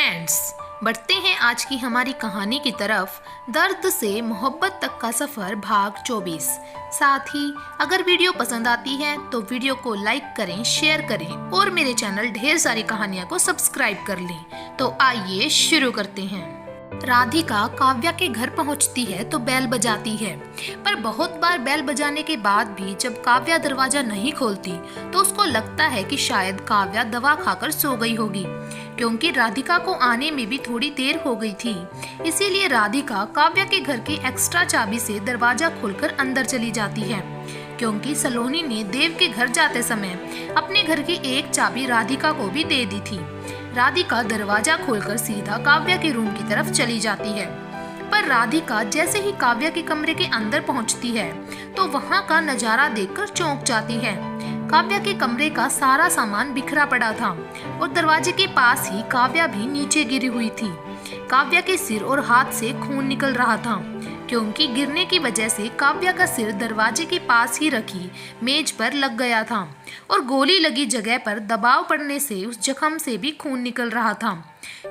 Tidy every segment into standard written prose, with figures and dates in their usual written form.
Friends, बढ़ते हैं आज की हमारी कहानी की तरफ। दर्द से मोहब्बत तक का सफ़र भाग 24। साथ ही अगर वीडियो पसंद आती है तो वीडियो को लाइक करें, शेयर करें और मेरे चैनल ढेर सारी कहानियाँ को सब्सक्राइब कर लें। तो आइए शुरू करते हैं। राधिका काव्या के घर पहुंचती है तो बेल बजाती है, पर बहुत बार बेल बजाने के बाद भी जब काव्या दरवाजा नहीं खोलती तो उसको लगता है कि शायद काव्या दवा खाकर सो गई होगी, क्योंकि राधिका को आने में भी थोड़ी देर हो गई थी। इसीलिए राधिका काव्या के घर की एक्स्ट्रा चाबी से दरवाजा खोलकर अंदर चली जाती है, क्योंकि सलोनी ने देव के घर जाते समय अपने घर की एक चाबी राधिका को भी दे दी थी। राधिका दरवाजा खोलकर सीधा काव्या के रूम की तरफ चली जाती है, पर राधिका जैसे ही काव्या के कमरे के अंदर पहुंचती है तो वहां का नजारा देखकर चौंक जाती है। काव्या के कमरे का सारा सामान बिखरा पड़ा था और दरवाजे के पास ही काव्या भी नीचे गिरी हुई थी। काव्या के सिर और हाथ से खून निकल रहा था, क्योंकि गिरने की वजह से काव्या का सिर दरवाजे के पास ही रखी मेज पर लग गया था और गोली लगी जगह पर दबाव पड़ने से उस जख्म से भी खून निकल रहा था।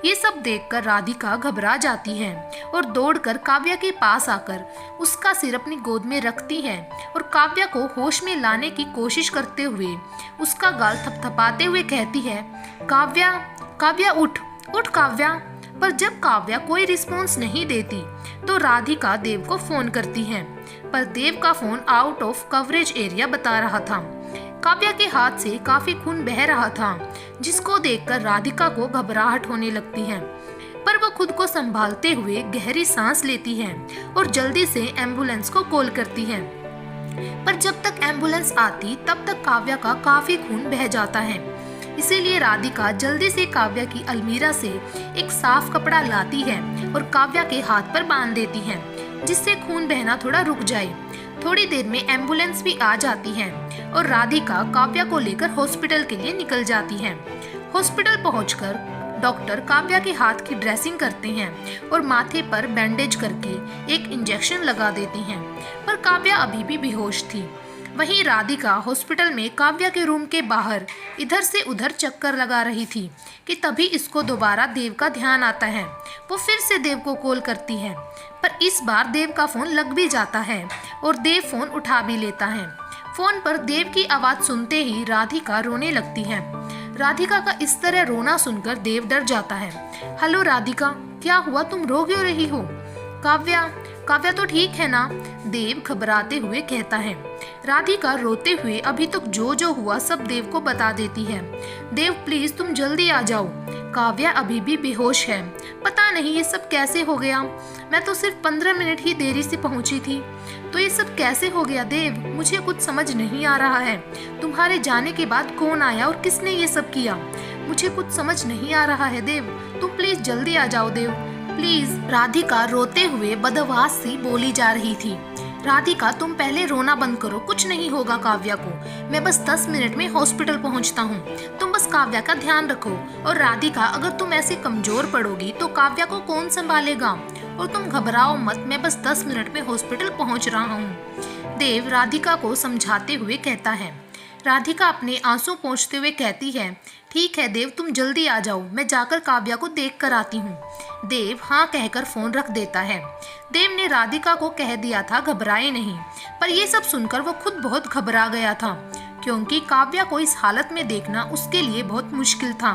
ये सब देखकर राधिका घबरा जाती है और दौड़कर काव्या के पास आकर उसका सिर अपनी गोद में रखती है और काव्या को होश में लाने की कोशिश करते हुए उसका गाल थपथपाते हुए कहती है, काव्या, काव्या उठ, उठ काव्या। पर जब काव्या कोई रिस्पॉन्स नहीं देती तो राधिका देव को फोन करती है, पर देव का phone out of coverage area बता रहा था। काव्या के हाथ से काफी खून बह रहा था, जिसको देखकर राधिका को घबराहट होने लगती है, पर वो खुद को संभालते हुए गहरी सांस लेती है और जल्दी से एम्बुलेंस को कॉल करती है। पर जब तक एम्बुलेंस आती तब तक काव्या का काफी खून बह जाता है। इसीलिए राधिका जल्दी से काव्या की अलमीरा से एक साफ कपड़ा लाती है और काव्या के हाथ पर बांध देती है, जिससे खून बहना थोड़ा रुक जाए। थोड़ी देर में एम्बुलेंस भी आ जाती है और राधिका काव्या को लेकर हॉस्पिटल के लिए निकल जाती है। हॉस्पिटल पहुंचकर डॉक्टर काव्या के हाथ की ड्रेसिंग करते हैं और माथे पर बैंडेज करके एक इंजेक्शन लगा देते हैं, पर काव्या अभी भी बेहोश थी। वहीं राधिका हॉस्पिटल में काव्या के रूम के बाहर इधर से उधर चक्कर लगा रही थी कि तभी इसको दोबारा देव का ध्यान आता है। वो फिर से देव को कॉल करती है, पर इस बार देव का फोन लग भी जाता है और देव फोन उठा भी लेता है। फोन पर देव की आवाज सुनते ही राधिका रोने लगती है। राधिका का इस तरह रोना सुनकर देव डर जाता है। हेलो राधिका, क्या हुआ, तुम रो क्यों रही हो? काव्या, काव्या तो ठीक है ना? देव घबराते हुए कहता है। राधिका रोते हुए अभी तक जो हुआ सब देव को बता देती है। देव प्लीज तुम जल्दी आ जाओ, काव्या अभी भी बेहोश है, पता नहीं ये सब कैसे हो गया। मैं तो सिर्फ 15 मिनट ही देरी से पहुंची थी, तो ये सब कैसे हो गया देव? मुझे कुछ समझ नहीं आ रहा है। तुम्हारे जाने के बाद कौन आया और किसने ये सब किया? मुझे कुछ समझ नहीं आ रहा है देव, तुम प्लीज जल्दी आ जाओ देव, प्लीज। राधिका रोते हुए बदआवाज सी बोली जा रही थी। राधिका तुम पहले रोना बंद करो, कुछ नहीं होगा काव्या को, मैं बस 10 मिनट में हॉस्पिटल पहुंचता हूँ, तुम बस काव्या का ध्यान रखो। और राधिका अगर तुम ऐसे कमजोर पड़ोगी तो काव्या को कौन संभालेगा? और तुम घबराओ मत, मैं बस 10 मिनट में हॉस्पिटल पहुंच रहा हूँ, देव राधिका को समझाते हुए कहता है। राधिका अपने आंसू पोंछते हुए कहती है, ठीक है देव, तुम जल्दी आ जाओ, मैं जाकर काव्या को देख कर आती हूँ। देव हाँ कहकर फोन रख देता है। देव ने राधिका को कह दिया था घबराए नहीं, पर ये सब सुनकर वो खुद बहुत घबरा गया था, क्योंकि काव्या को इस हालत में देखना उसके लिए बहुत मुश्किल था।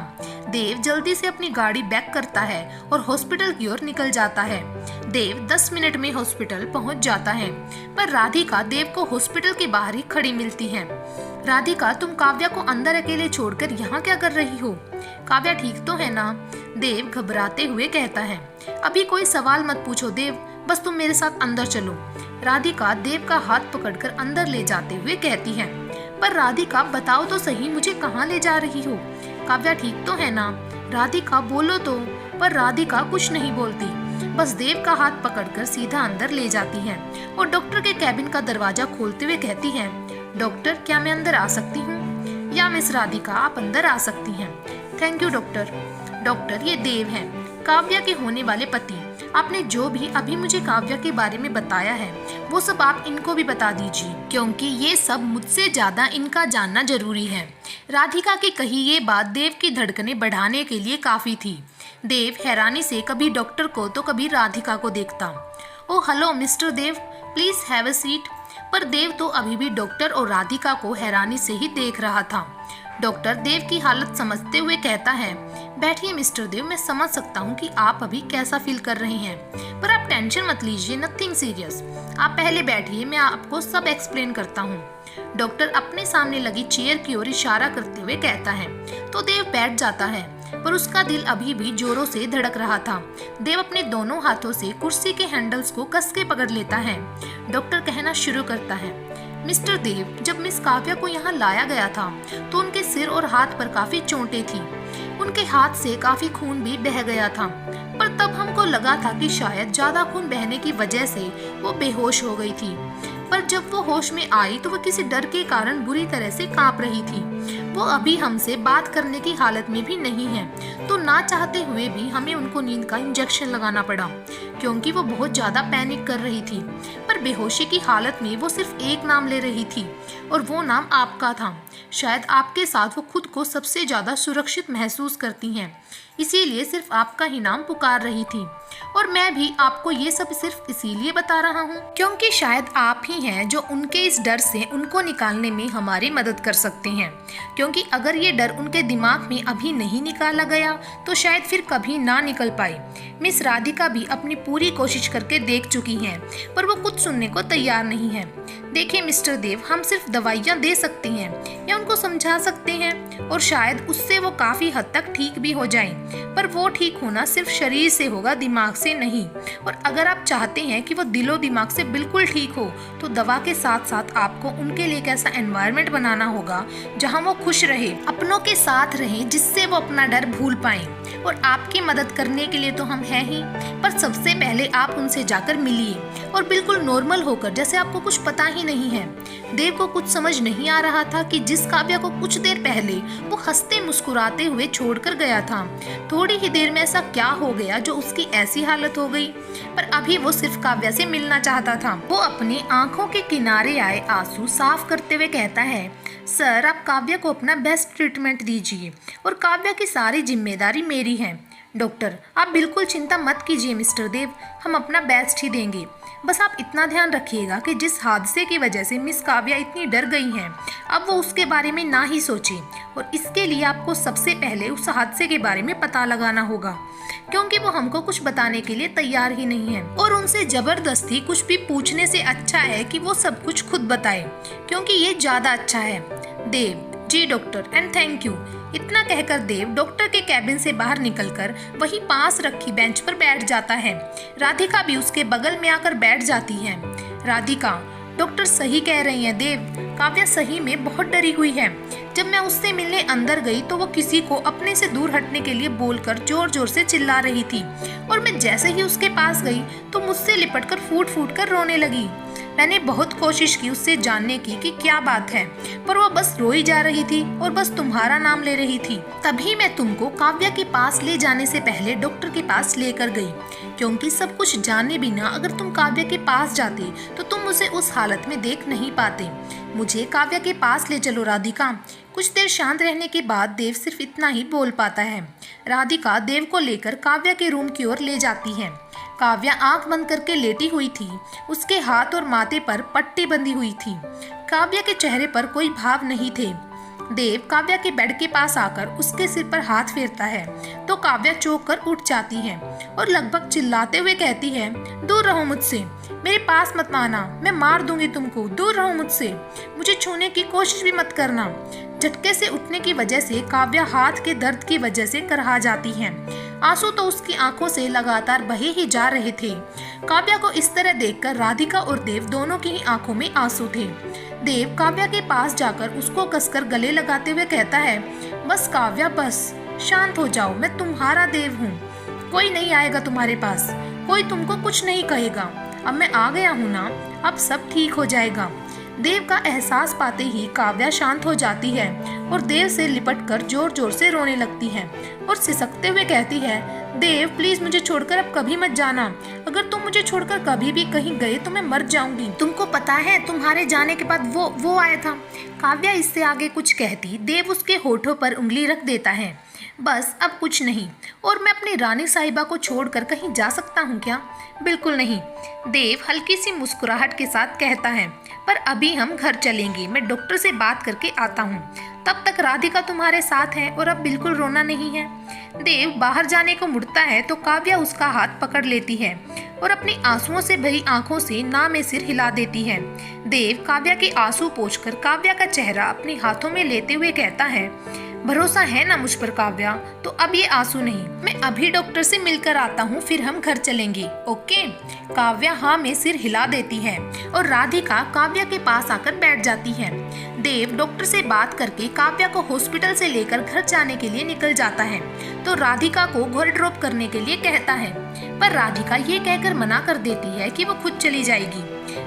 देव जल्दी से अपनी गाड़ी बैक करता है और हॉस्पिटल की ओर निकल जाता है। देव 10 मिनट में हॉस्पिटल पहुंच जाता है, पर राधिका देव को हॉस्पिटल के बाहर ही खड़ी मिलती है। राधिका, तुम काव्या को अंदर अकेले छोड़कर यहाँ क्या कर रही हो? काव्या ठीक तो है ना? देव घबराते हुए कहता है। अभी कोई सवाल मत पूछो देव, बस तुम मेरे साथ अंदर चलो, राधिका देव का हाथ पकड़कर अंदर ले जाते हुए कहती है। पर राधिका बताओ तो सही, मुझे कहाँ ले जा रही हो? काव्या ठीक तो है ना? राधिका बोलो तो। पर राधिका कुछ नहीं बोलती, बस देव का हाथ पकड़कर सीधा अंदर ले जाती है और डॉक्टर के कैबिन का दरवाजा खोलते हुए कहती है, डॉक्टर क्या मैं अंदर आ सकती हूँ? या मिस राधिका आप अंदर आ सकती हैं। Thank you doctor. डॉक्टर ये देव हैं, काव्या के होने वाले पति, आपने जो भी अभी मुझे काव्या के बारे में बताया है वो सब आप इनको भी बता दीजिए, क्योंकि ये सब मुझसे ज्यादा इनका जानना जरूरी है। राधिका की कही ये बात देव की धड़कनें बढ़ाने के लिए काफी थी। देव हैरानी से कभी डॉक्टर को तो कभी राधिका को देखता। Oh hello mister Dev, please have a seat. पर देव तो अभी भी डॉक्टर और राधिका को हैरानी से ही देख रहा था। डॉक्टर देव की हालत समझते हुए कहता है, बैठिए मिस्टर देव, मैं समझ सकता हूँ कि आप अभी कैसा फील कर रहे हैं, पर आप टेंशन मत लीजिए, नथिंग सीरियस। आप पहले बैठिए, मैं आपको सब एक्सप्लेन करता हूँ। डॉक्टर अपने सामने लगी चेयर की ओर इशारा करते हुए कहता है, तो देव बैठ जाता है, पर उसका दिल अभी भी जोरों से धड़क रहा था। देव अपने दोनों हाथों से कुर्सी के हैंडल्स को कस के पकड़ लेता है। डॉक्टर कहना शुरू करता है, मिस्टर देव, जब मिस काव्या को यहाँ लाया गया था तो उनके सिर और हाथ पर काफी चोटें थी। उनके हाथ से काफी खून भी बह गया था, पर तब हमको लगा था कि शायद ज्यादा खून बहने की वजह से वो बेहोश हो गई थी। पर जब वो होश में आई तो वो किसी डर के कारण बुरी तरह से कांप रही थी। वो अभी हमसे बात करने की हालत में भी नहीं है, तो ना चाहते हुए भी हमें उनको नींद का इंजेक्शन लगाना पड़ा, क्योंकि वो बहुत ज्यादा पैनिक कर रही थी। पर बेहोशी की हालत में वो सिर्फ एक नाम ले रही थी, और वो नाम आपका था। शायद आपके साथ वो खुद को सबसे ज्यादा सुरक्षित महसूस करती हैं, इसीलिए सिर्फ आपका ही नाम पुकार रही थी। और मैं भी आपको ये सब सिर्फ इसीलिए बता रहा हूँ क्योंकि शायद आप ही हैं जो उनके इस डर से उनको निकालने में हमारी मदद कर सकते हैं, क्योंकि अगर ये डर उनके दिमाग में अभी नहीं निकाला गया तो शायद फिर कभी ना निकल पाए। मिस राधिका भी अपनी पूरी कोशिश करके देख चुकी हैं, पर वो कुछ सुनने को तैयार नहीं है। देखिए मिस्टर देव, हम सिर्फ दवाइयाँ दे सकते हैं या उनको समझा सकते हैं, और शायद उससे वो काफी हद तक ठीक भी हो जाए, पर वो ठीक होना सिर्फ शरीर से होगा, दिमाग से नहीं। और अगर आप चाहते हैं कि वो दिलो दिमाग से बिल्कुल ठीक हो तो दवा के साथ साथ आपको उनके लिए एक ऐसा एनवायरनमेंट बनाना होगा जहां वो खुश रहे, अपनों के साथ रहे, जिससे वो अपना डर भूल पाए। और आपकी मदद करने के लिए तो हम हैं ही, पर सबसे पहले आप उनसे जाकर मिलिए और बिल्कुल नॉर्मल होकर, जैसे आपको कुछ पता ही नहीं है। देव को कुछ समझ नहीं आ रहा था कि जिस काव्या को कुछ देर पहले वो हंसते मुस्कुराते हुए छोड़कर गया था, थोड़ी ही देर में ऐसा क्या हो गया जो उसकी ऐसी हालत हो गई। पर अभी वो सिर्फ काव्या से मिलना चाहता था। वो अपनी आंखों के किनारे आए आंसू साफ करते हुए कहता है, सर आप काव्या को अपना बेस्ट ट्रीटमेंट दीजिए और काव्या की सारी जिम्मेदारी मेरी है। डॉक्टर आप बिल्कुल चिंता मत कीजिए मिस्टर देव, हम अपना बेस्ट ही देंगे। बस आप इतना ध्यान रखिएगा कि जिस हादसे की वजह से मिस काव्या इतनी डर गई हैं, अब वो उसके बारे में ना ही सोचे, और इसके लिए आपको सबसे पहले उस हादसे के बारे में पता लगाना होगा, क्योंकि वो हमको कुछ बताने के लिए तैयार ही नहीं है। और उनसे जबरदस्ती कुछ भी पूछने से अच्छा है कि वो सब कुछ खुद बताए, क्योंकि ये ज्यादा अच्छा है। Dev ji doctor, and thank you. इतना कहकर देव डॉक्टर के कैबिन से बाहर निकलकर वहीं पास रखी बेंच पर बैठ जाता है। राधिका भी उसके बगल में आकर बैठ जाती है। राधिका, डॉक्टर सही कह रही हैं देव, काव्या सही में बहुत डरी हुई है। जब मैं उससे मिलने अंदर गई तो वो किसी को अपने से दूर हटने के लिए बोलकर जोर जोर से चिल्ला रही थी, और मैं जैसे ही उसके पास गई तो मुझसे लिपटकर फूट फूट कर रोने लगी। मैंने बहुत कोशिश की उससे जानने की कि क्या बात है, पर वो बस रोई जा रही थी और बस तुम्हारा नाम ले रही थी। तभी मैं तुमको काव्या के पास ले जाने से पहले डॉक्टर के पास लेकर गई, क्योंकि सब कुछ जाने बिना अगर तुम काव्या के पास जाते तो तुम उसे उस हालत में देख नहीं पाते। मुझे काव्या के पास ले चलो राधिका। कुछ देर शांत रहने के बाद देव सिर्फ इतना ही बोल पाता है। राधिका देव को लेकर काव्या के रूम की ओर ले जाती है। काव्या आंख बंद करके लेटी हुई थी, उसके हाथ और माथे पर पट्टी बंधी हुई थी। काव्या के चेहरे पर कोई भाव नहीं थे। देव काव्या के बेड के पास आकर उसके सिर पर हाथ फेरता है तो काव्या चौंक कर उठ जाती है और लगभग चिल्लाते हुए कहती है, दूर रहो मुझसे, मेरे पास मत आना, मैं मार दूंगी तुमको, दूर रहो मुझसे, मुझे छूने की कोशिश भी मत करना। झटके से उठने की वजह से काव्या हाथ के दर्द की वजह से करहा जाती है। आंसू तो उसकी आंखों से लगातार बहे ही जा रहे थे। काव्या को इस तरह देखकर राधिका और देव दोनों की ही आंखों में आंसू थे। देव काव्या के पास जाकर उसको कसकर गले लगाते हुए कहता है, बस काव्या बस, शांत हो जाओ, मैं तुम्हारा देव हूँ, कोई नहीं आएगा तुम्हारे पास, कोई तुमको कुछ नहीं कहेगा, अब मैं आ गया हूँ ना, अब सब ठीक हो जाएगा। देव का एहसास पाते ही काव्या शांत हो जाती है और देव से लिपटकर जोर जोर से रोने लगती है और सिसकते हुए कहती है, देव प्लीज मुझे छोड़कर अब कभी मत जाना। अगर तुम मुझे छोड़कर कभी भी कहीं गए तो मैं मर जाऊंगी। तुमको पता है तुम्हारे जाने के बाद वो आया था। काव्या इससे आगे कुछ कहती देव उसके होठों पर उंगली रख देता है। बस अब कुछ नहीं, और मैं अपनी रानी साहिबा को छोड़कर कहीं जा सकता हूँ क्या? बिल्कुल नहीं, देव हल्की सी मुस्कुराहट के साथ कहता है। पर अभी हम घर चलेंगे, मैं डॉक्टर से बात करके आता हूँ। तब तक राधिका तुम्हारे साथ है और अब बिल्कुल रोना नहीं है। देव बाहर जाने को मुड़ता है तो काव्या उसका हाथ पकड़ लेती है और अपनी आंसुओं से भरी आंखों से ना में सिर हिला देती है। देव काव्या के आंसू पोंछकर काव्या का चेहरा अपने हाथों में लेते हुए कहता है, भरोसा है ना मुझ पर काव्या? तो अब ये आंसू नहीं, मैं अभी डॉक्टर से मिलकर आता हूँ, फिर हम घर चलेंगे, ओके? काव्या हाँ में सिर हिला देती है और राधिका काव्या के पास आकर बैठ जाती है। देव डॉक्टर से बात करके काव्या को हॉस्पिटल से लेकर घर जाने के लिए निकल जाता है तो राधिका को घर ड्रॉप करने के लिए कहता है, पर राधिका ये कहकर मना कर देती है कि वो खुद चली जाएगी।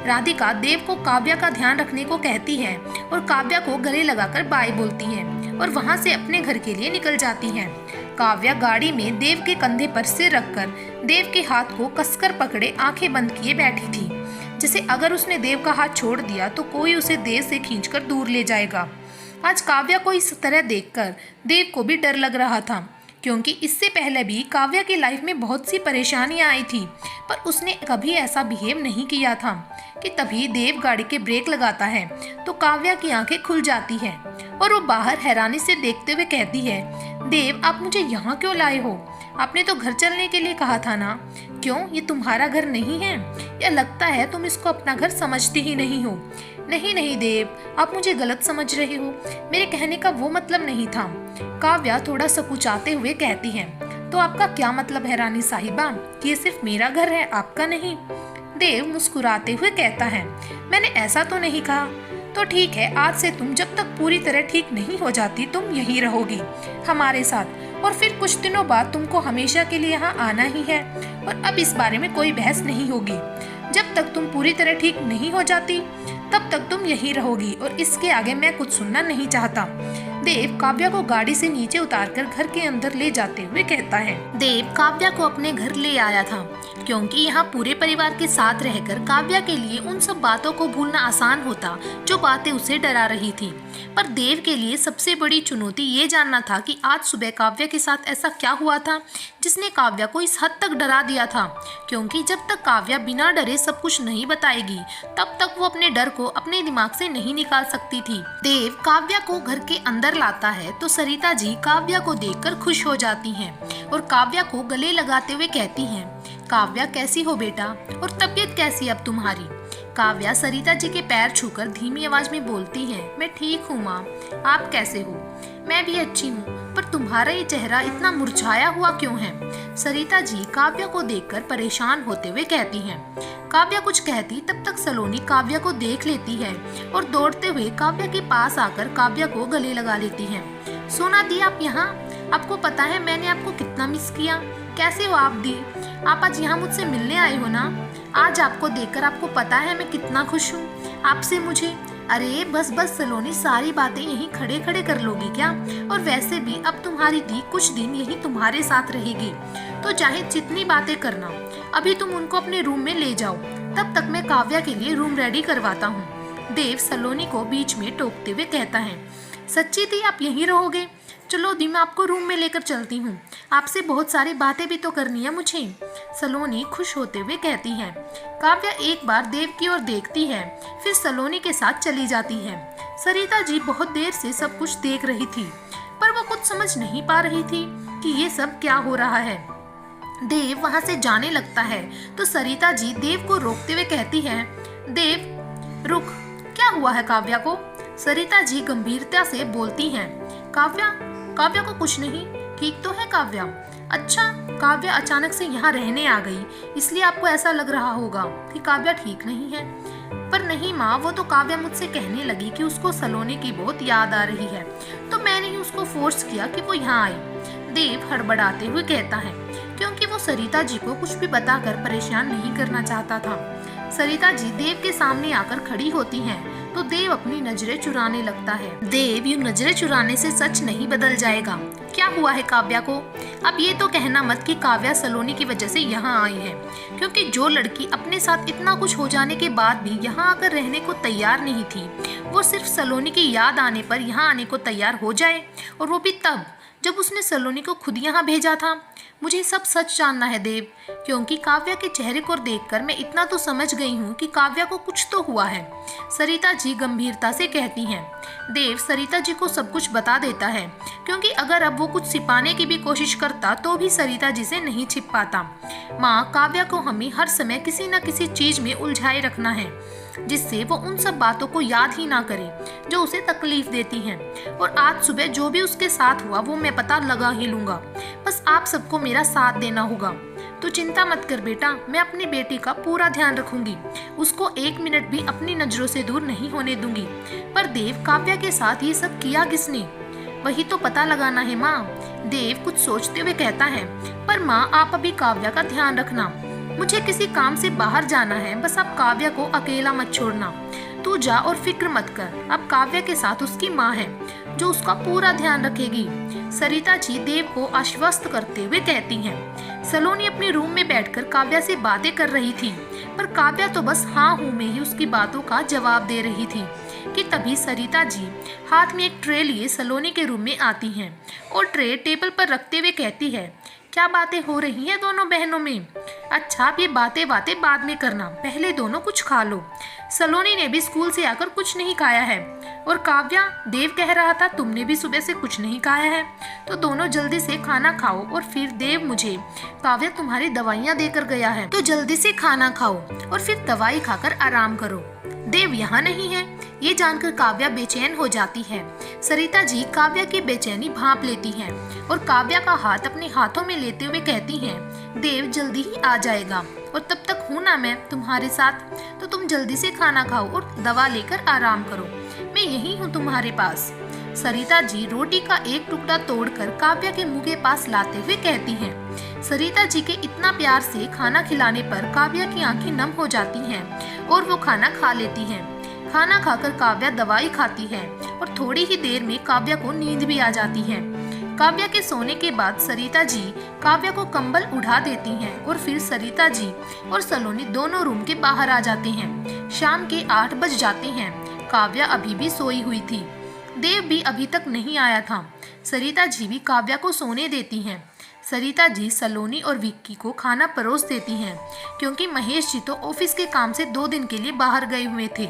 राधिका देव को काव्या का ध्यान रखने को कहती है और काव्या को गले लगाकर बाय बोलती है और वहां से अपने घर के लिए निकल जाती है। काव्या गाड़ी में देव के कंधे पर सिर रखकर देव के हाथ को कसकर पकड़े आंखें बंद किए बैठी थी, जैसे अगर उसने देव का हाथ छोड़ दिया तो कोई उसे देव से खींचकर दूर ले जाएगा। आज काव्या को इस तरह देखकर देव को भी डर लग रहा था, क्योंकि इससे पहले भी काव्या की लाइफ में बहुत सी परेशानियां आई थी, पर उसने कभी ऐसा बिहेव नहीं किया था कि तभी देव गाड़ी के ब्रेक लगाता है तो काव्या की आंखें खुल जाती हैं और वो बाहर हैरानी से देखते हुए कहती है, देव आप मुझे यहाँ क्यों लाए हो? आपने तो घर चलने के लिए कहा था ना। क्यों, ये तुम्हारा घर नहीं है? या लगता है तुम इसको अपना घर समझती ही नहीं हो? नहीं नहीं देव, आप मुझे गलत समझ रहे हो, मेरे कहने का वो मतलब नहीं था। काव्या थोड़ा सकुचाते हुए कहती है, तो आपका क्या मतलब है रानी साहिबा कि ये सिर्फ मेरा घर है, आपका नहीं? देव मुस्कुराते हुए कहता है, मैंने ऐसा तो नहीं कहा। तो ठीक है, आज से तुम जब तक पूरी तरह ठीक नहीं हो जाती तुम यहीं रहोगी हमारे साथ, और फिर कुछ दिनों बाद तुमको हमेशा के लिए यहाँ आना ही है, और अब इस बारे में कोई बहस नहीं होगी। जब तक तुम पूरी तरह ठीक नहीं हो जाती तब तक तुम यहीं रहोगी, और इसके आगे मैं कुछ सुनना नहीं चाहता। देव काव्या को गाड़ी से नीचे उतारकर घर के अंदर ले जाते हुए कहता है, देव काव्या को अपने घर ले आया था क्योंकि यहाँ पूरे परिवार के साथ रहकर काव्या के लिए उन सब बातों को भूलना आसान होता जो बातें उसे डरा रही थी। पर देव के लिए सबसे बड़ी चुनौती ये जानना था कि आज सुबह काव्या के साथ ऐसा क्या हुआ था जिसने काव्या को इस हद तक डरा दिया था, क्योंकि जब तक काव्या बिना डरे सब कुछ नहीं बताएगी तब तक वो अपने डर को अपने दिमाग से नहीं निकाल सकती थी। देव काव्या को घर के अंदर लाता है तो सरिता जी काव्या को देखकर खुश हो जाती हैं और काव्या को गले लगाते हुए कहती हैं, काव्या कैसी हो बेटा, और तबीयत कैसी अब तुम्हारी? काव्या सरिता जी के पैर छूकर धीमी आवाज में बोलती है, मैं ठीक हूँ माँ, आप कैसे हो? मैं भी अच्छी हूँ, पर तुम्हारा ये चेहरा इतना मुरझाया हुआ क्यों है? सरिता जी काव्या को देखकर परेशान होते हुए कहती हैं। काव्या कुछ कहती तब तक सलोनी काव्या को देख लेती है और दौड़ते हुए काव्या के पास आकर काव्या को गले लगा लेती है। सोना दी, आप यहाँ? आपको पता है मैंने आपको कितना मिस किया। कैसे हो आप दी? आप आज यहाँ मुझसे मिलने आए हो ना? आज आपको देखकर आपको पता है मैं कितना खुश हूँ आपसे मुझे। अरे बस बस सलोनी, सारी बातें यहीं खड़े खड़े कर लोगी क्या? और वैसे भी अब तुम्हारी दी कुछ दिन यहीं तुम्हारे साथ रहेगी, तो चाहे जितनी बातें करना, अभी तुम उनको अपने रूम में ले जाओ, तब तक मैं काव्या के लिए रूम रेडी करवाता हूँ। देव सलोनी को बीच में टोकते हुए कहता है, सच्ची दी आप यहीं रहोगे? चलो दी, मैं आपको रूम में लेकर चलती हूँ, आपसे बहुत सारी बातें भी तो करनी है मुझे। सलोनी खुश होते हुए कहती है। काव्या एक बार देव की ओर देखती है, फिर सलोनी के साथ चली जाती है। सरिता जी बहुत देर से सब कुछ देख रही थी, पर वो कुछ समझ नहीं पा रही थी कि ये सब क्या हो रहा है। देव वहाँ से जाने लगता है तो सरिता जी देव को रोकते हुए कहती है, देव रुक, क्या हुआ है काव्या को? सरिता जी गंभीरता से बोलती हैं, काव्या को कुछ नहीं, ठीक तो है काव्या? अच्छा, काव्या अचानक से यहाँ रहने आ गई, इसलिए आपको ऐसा लग रहा होगा कि काव्या ठीक नहीं है। पर नहीं माँ, वो तो काव्या मुझसे कहने लगी कि उसको सलोनी की बहुत याद आ रही है, तो मैंने ही उसको फोर्स किया कि वो यहाँ आए। देव हड़बड़ाते हुए कहता है, क्योंकि वो सरिता जी को कुछ भी बताकर परेशान नहीं करना चाहता था। सरिता जी देव के सामने आकर खड़ी होती हैं तो देव अपनी नजरें चुराने लगता है। देव यूं नजरें चुराने से सच नहीं बदल जाएगा। क्या हुआ है काव्या को? अब ये तो कहना मत कि काव्या सलोनी की वजह से यहाँ आई है, क्योंकि जो लड़की अपने साथ इतना कुछ हो जाने के बाद भी यहाँ आकर रहने को तैयार नहीं थी, वो सिर्फ सलोनी की याद आने पर यहाँ आने को तैयार हो जाए, और वो भी तब जब उसने सलोनी को खुद यहाँ भेजा था। मुझे सब सच जानना है देव, क्योंकि काव्या के चेहरे को देखकर मैं इतना तो समझ गई हूँ कि काव्या को कुछ तो हुआ है, सरिता जी गंभीरता से कहती हैं। देव सरिता जी को सब कुछ बता देता है, क्योंकि अगर अब वो कुछ छिपाने की भी कोशिश करता तो भी सरिता जी से नहीं छिप पाता। माँ, काव्या को हमें हर समय किसी न किसी चीज में उलझाए रखना है, जिससे वो उन सब बातों को याद ही ना करे जो उसे तकलीफ देती हैं। और आज सुबह जो भी उसके साथ हुआ वो मैं पता लगा ही लूंगा। बस आप सबको मेरा साथ देना होगा। तो चिंता मत कर बेटा, मैं अपनी बेटी का पूरा ध्यान रखूंगी, उसको एक मिनट भी अपनी नजरों से दूर नहीं होने दूंगी। पर देव, काव्या के साथ ये सब किया किसने? वही तो पता लगाना है माँ। देव कुछ सोचते हुए कहता है, पर माँ आप अभी काव्या का ध्यान रखना, मुझे किसी काम से बाहर जाना है, बस आप काव्या को अकेला मत छोड़ना। तू जा और फिक्र मत कर, अब काव्या के साथ उसकी माँ है जो उसका पूरा ध्यान रखेगी। सरिता जी देव को आश्वस्त करते हुए कहती हैं। सलोनी अपने रूम में बैठकर काव्या से बातें कर रही थी, पर काव्या तो बस हाँ हूँ में ही उसकी बातों का जवाब दे रही थी कि तभी सरिता जी हाथ में एक ट्रे लिए सलोनी के रूम में आती हैं और ट्रे टेबल पर रखते हुए कहती है, क्या बातें हो रही हैं दोनों बहनों में? अच्छा, अब ये बातें बाद में करना, पहले दोनों कुछ खा लो। सलोनी ने भी स्कूल से आकर कुछ नहीं खाया है, और काव्या, देव कह रहा था तुमने भी सुबह से कुछ नहीं खाया है, तो दोनों जल्दी से खाना खाओ। और फिर देव, मुझे काव्या तुम्हारी दवाइयाँ देकर गया है, तो जल्दी से खाना खाओ और फिर दवाई खाकर आराम करो। देव यहाँ नहीं है, ये जानकर काव्या बेचैन हो जाती है। सरिता जी काव्या की बेचैनी भांप लेती हैं और काव्या का हाथ अपने हाथों में लेते हुए कहती हैं, देव जल्दी ही आ जाएगा, और तब तक हूँ ना मैं तुम्हारे साथ, तो तुम जल्दी से खाना खाओ और दवा लेकर आराम करो, मैं यही हूँ तुम्हारे पास। सरिता जी रोटी का एक टुकड़ा तोड़कर काव्या के मुंह के पास लाते हुए कहती हैं। सरिता जी के इतना प्यार से खाना खिलाने पर काव्या की आंखें नम हो जाती हैं और वो खाना खा लेती हैं। खाना खाकर काव्या दवाई खाती है और थोड़ी ही देर में काव्या को नींद भी आ जाती है। काव्या के सोने के बाद सरिता जी काव्या को कंबल उड़ा देती हैं और फिर सरिता जी और सलोनी दोनों रूम के बाहर आ जाते हैं। शाम के 8 बज जाते हैं। काव्या अभी भी सोई हुई थी। देव भी अभी तक नहीं आया था। सरिता जी भी काव्या को सोने देती हैं। सरिता जी सलोनी और विक्की को खाना परोस देती हैं, क्योंकि महेश जी तो ऑफिस के काम से 2 दिन के लिए बाहर गए हुए थे।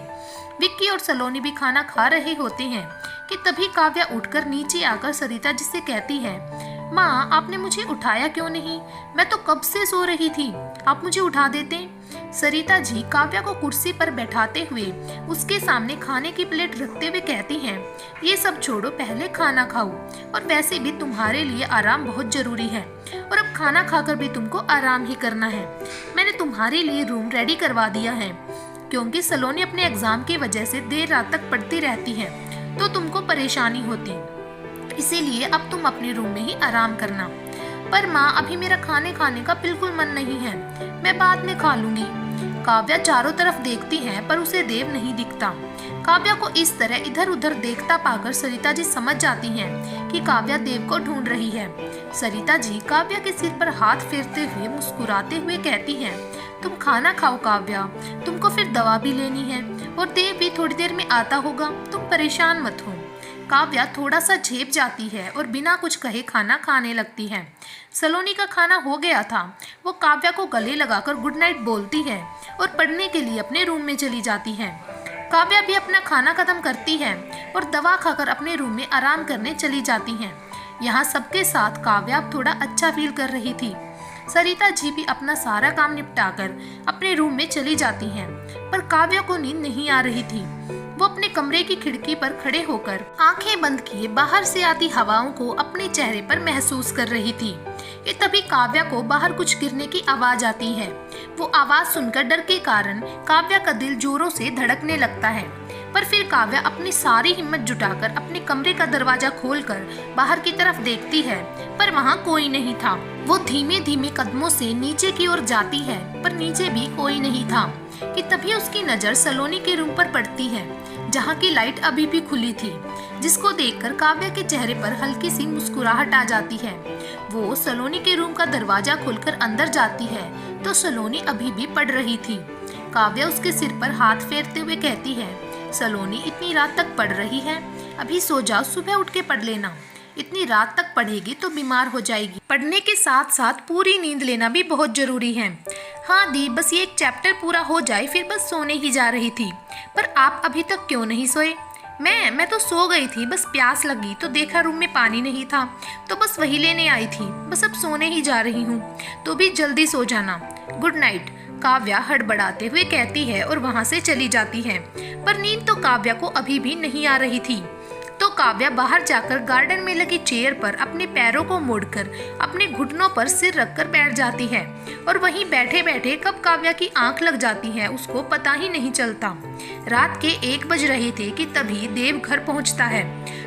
विक्की और सलोनी भी खाना खा रहे होते हैं कि तभी काव्या उठकर नीचे आकर सरिता जी से कहती है, माँ आपने मुझे उठाया क्यों नहीं? मैं तो कब से सो रही थी, आप मुझे उठा देते। सरिता जी काव्या को कुर्सी पर बैठाते हुए उसके सामने खाने की प्लेट रखते हुए कहती हैं, ये सब छोड़ो, पहले खाना खाओ, और वैसे भी तुम्हारे लिए आराम बहुत जरूरी है, और अब खाना खाकर भी तुमको आराम ही करना है। मैंने तुम्हारे लिए रूम रेडी करवा दिया है, क्योंकि सलोनी अपने एग्जाम की वजह से देर रात तक पढ़ती रहती है, तो तुमको परेशानी होती, इसीलिए अब तुम अपने रूम में ही आराम करना। पर माँ अभी मेरा खाने का बिल्कुल मन नहीं है, मैं बाद में खा लूंगी। काव्या चारों तरफ देखती है पर उसे देव नहीं दिखता। काव्या को इस तरह इधर उधर देखता पाकर सरिता जी समझ जाती हैं कि काव्या देव को ढूंढ रही है। सरिता जी काव्या के सिर पर हाथ फेरते हुए मुस्कुराते हुए कहती हैं, तुम खाना खाओ काव्या, तुमको फिर दवा भी लेनी है, और देव भी थोड़ी देर में आता होगा, तुम परेशान मत हो। काव्या थोड़ा सा झेप जाती है और बिना कुछ कहे खाना खाने लगती है। सलोनी का खाना हो गया था। वो काव्या को गले लगाकर गुड नाइट बोलती है और पढ़ने के लिए अपने रूम में चली जाती है। काव्या भी अपना खाना खत्म करती है और दवा खाकर अपने रूम में आराम करने चली जाती है। यहाँ सबके साथ काव्या अब थोड़ा अच्छा फील कर रही थी। सरिता जी भी अपना सारा काम निपटाकर अपने रूम में चली जाती हैं, पर काव्या को नींद नहीं आ रही थी। वो अपने कमरे की खिड़की पर खड़े होकर आंखें बंद किए बाहर से आती हवाओं को अपने चेहरे पर महसूस कर रही थी कि तभी काव्या को बाहर कुछ गिरने की आवाज आती है। वो आवाज सुनकर डर के कारण काव्या का दिल जोरों से धड़कने लगता है, पर फिर काव्या अपनी सारी हिम्मत जुटाकर अपने कमरे का दरवाजा खोलकर बाहर की तरफ देखती है, पर वहाँ कोई नहीं था। वो धीमे धीमे कदमों से नीचे की ओर जाती है, पर नीचे भी कोई नहीं था। कि तभी उसकी नज़र सलोनी के रूम पर पड़ती है, जहाँ की लाइट अभी भी खुली थी, जिसको देखकर काव्या के चेहरे पर हल्की सी मुस्कुराहट आ जाती है। वो सलोनी के रूम का दरवाजा खोलकर अंदर जाती है तो सलोनी अभी भी पढ़ रही थी। काव्या उसके सिर पर हाथ फेरते हुए कहती है, सलोनी इतनी रात तक पढ़ रही है, अभी सो जाओ, सुबह उठ के पढ़ लेना। इतनी रात तक पढ़ेगी तो बीमार हो जाएगी। पढ़ने के साथ साथ पूरी नींद लेना भी बहुत जरूरी है। हाँ दी, बस ये एक चैप्टर पूरा हो जाए, फिर बस सोने ही जा रही थी। पर आप अभी तक क्यों नहीं सोए? मैं तो सो गई थी, बस प्यास लगी तो देखा रूम में पानी नहीं था, तो बस वही लेने आई थी। बस अब सोने ही जा रही हूँ, तो भी जल्दी सो जाना। गुड नाइट, काव्या हड़बड़ाते हुए कहती है और वहाँ से चली जाती है। पर नींद तो काव्या को अभी भी नहीं आ रही थी। तो काव्या बाहर जाकर गार्डन में लगी चेयर पर अपने पैरों को मोड़कर अपने घुटनों पर सिर रखकर बैठ जाती है और वहीं बैठे बैठे कब काव्या की आंख लग जाती है उसको पता ही नहीं चलता। रात के 1 बज रहे थे कि तभी देव घर पहुंचता है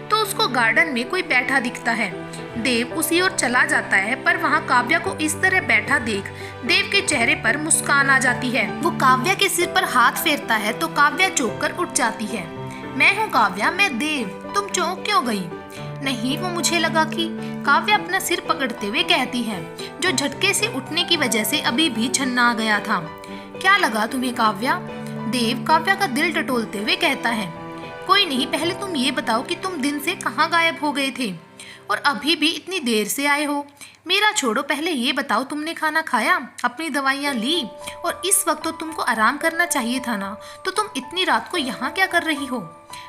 तो उसको गार्डन में कोई बैठा दिखता है। देव उसी ओर चला जाता है, पर वहाँ काव्या को इस तरह बैठा देख देव के चेहरे पर मुस्कान आ जाती है। वो काव्या के सिर पर हाथ फेरता है तो काव्या चौंक कर उठ जाती है। मैं हूँ काव्या, मैं देव, तुम चौंक क्यों गई? नहीं, वो मुझे लगा कि, काव्या अपना सिर पकड़ते हुए कहती है, जो झटके से उठने की वजह से अभी भी छन्ना आ गया था। क्या लगा तुम्हें काव्या? देव काव्या का दिल टटोलते हुए कहता है, कोई नहीं, पहले तुम ये बताओ कि तुम दिन से कहाँ गायब हो गए थे और अभी भी इतनी देर से आए हो। मेरा छोड़ो, पहले ये बताओ तुमने खाना खाया, अपनी दवाइयाँ ली, और इस वक्त तो तुमको आराम करना चाहिए था ना, तो तुम इतनी रात को यहाँ क्या कर रही हो?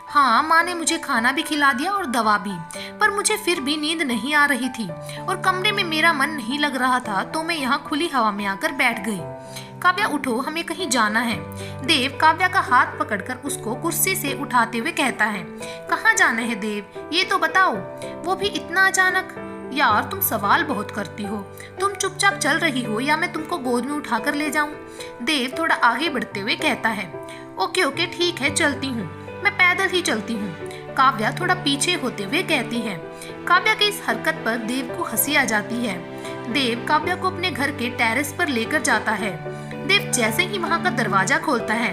हाँ, माँ ने मुझे खाना भी खिला दिया और दवा भी, पर मुझे फिर भी नींद नहीं आ रही थी और कमरे में मेरा मन नहीं लग रहा था, तो मैं यहाँ खुली हवा में आकर बैठ गई। काव्या उठो, हमें कहीं जाना है। देव काव्या का हाथ पकड़कर उसको कुर्सी से उठाते हुए कहता है, कहाँ जाना है देव, ये तो बताओ, वो भी इतना अचानक? यार, तुम सवाल बहुत करती हो। तुम चुपचाप चल रही हो या मैं तुमको गोद में उठाकर ले जाऊं? देव थोड़ा आगे बढ़ते हुए कहता है, ओके ओके ठीक है, चलती हूँ, मैं पैदल ही चलती हूँ। काव्या थोड़ा पीछे होते हुए कहती है। काव्या की इस हरकत पर देव को हंसी आ जाती है। देव काव्या को अपने घर के टेरेस पर लेकर जाता है। देव जैसे ही वहाँ का दरवाजा खोलता है,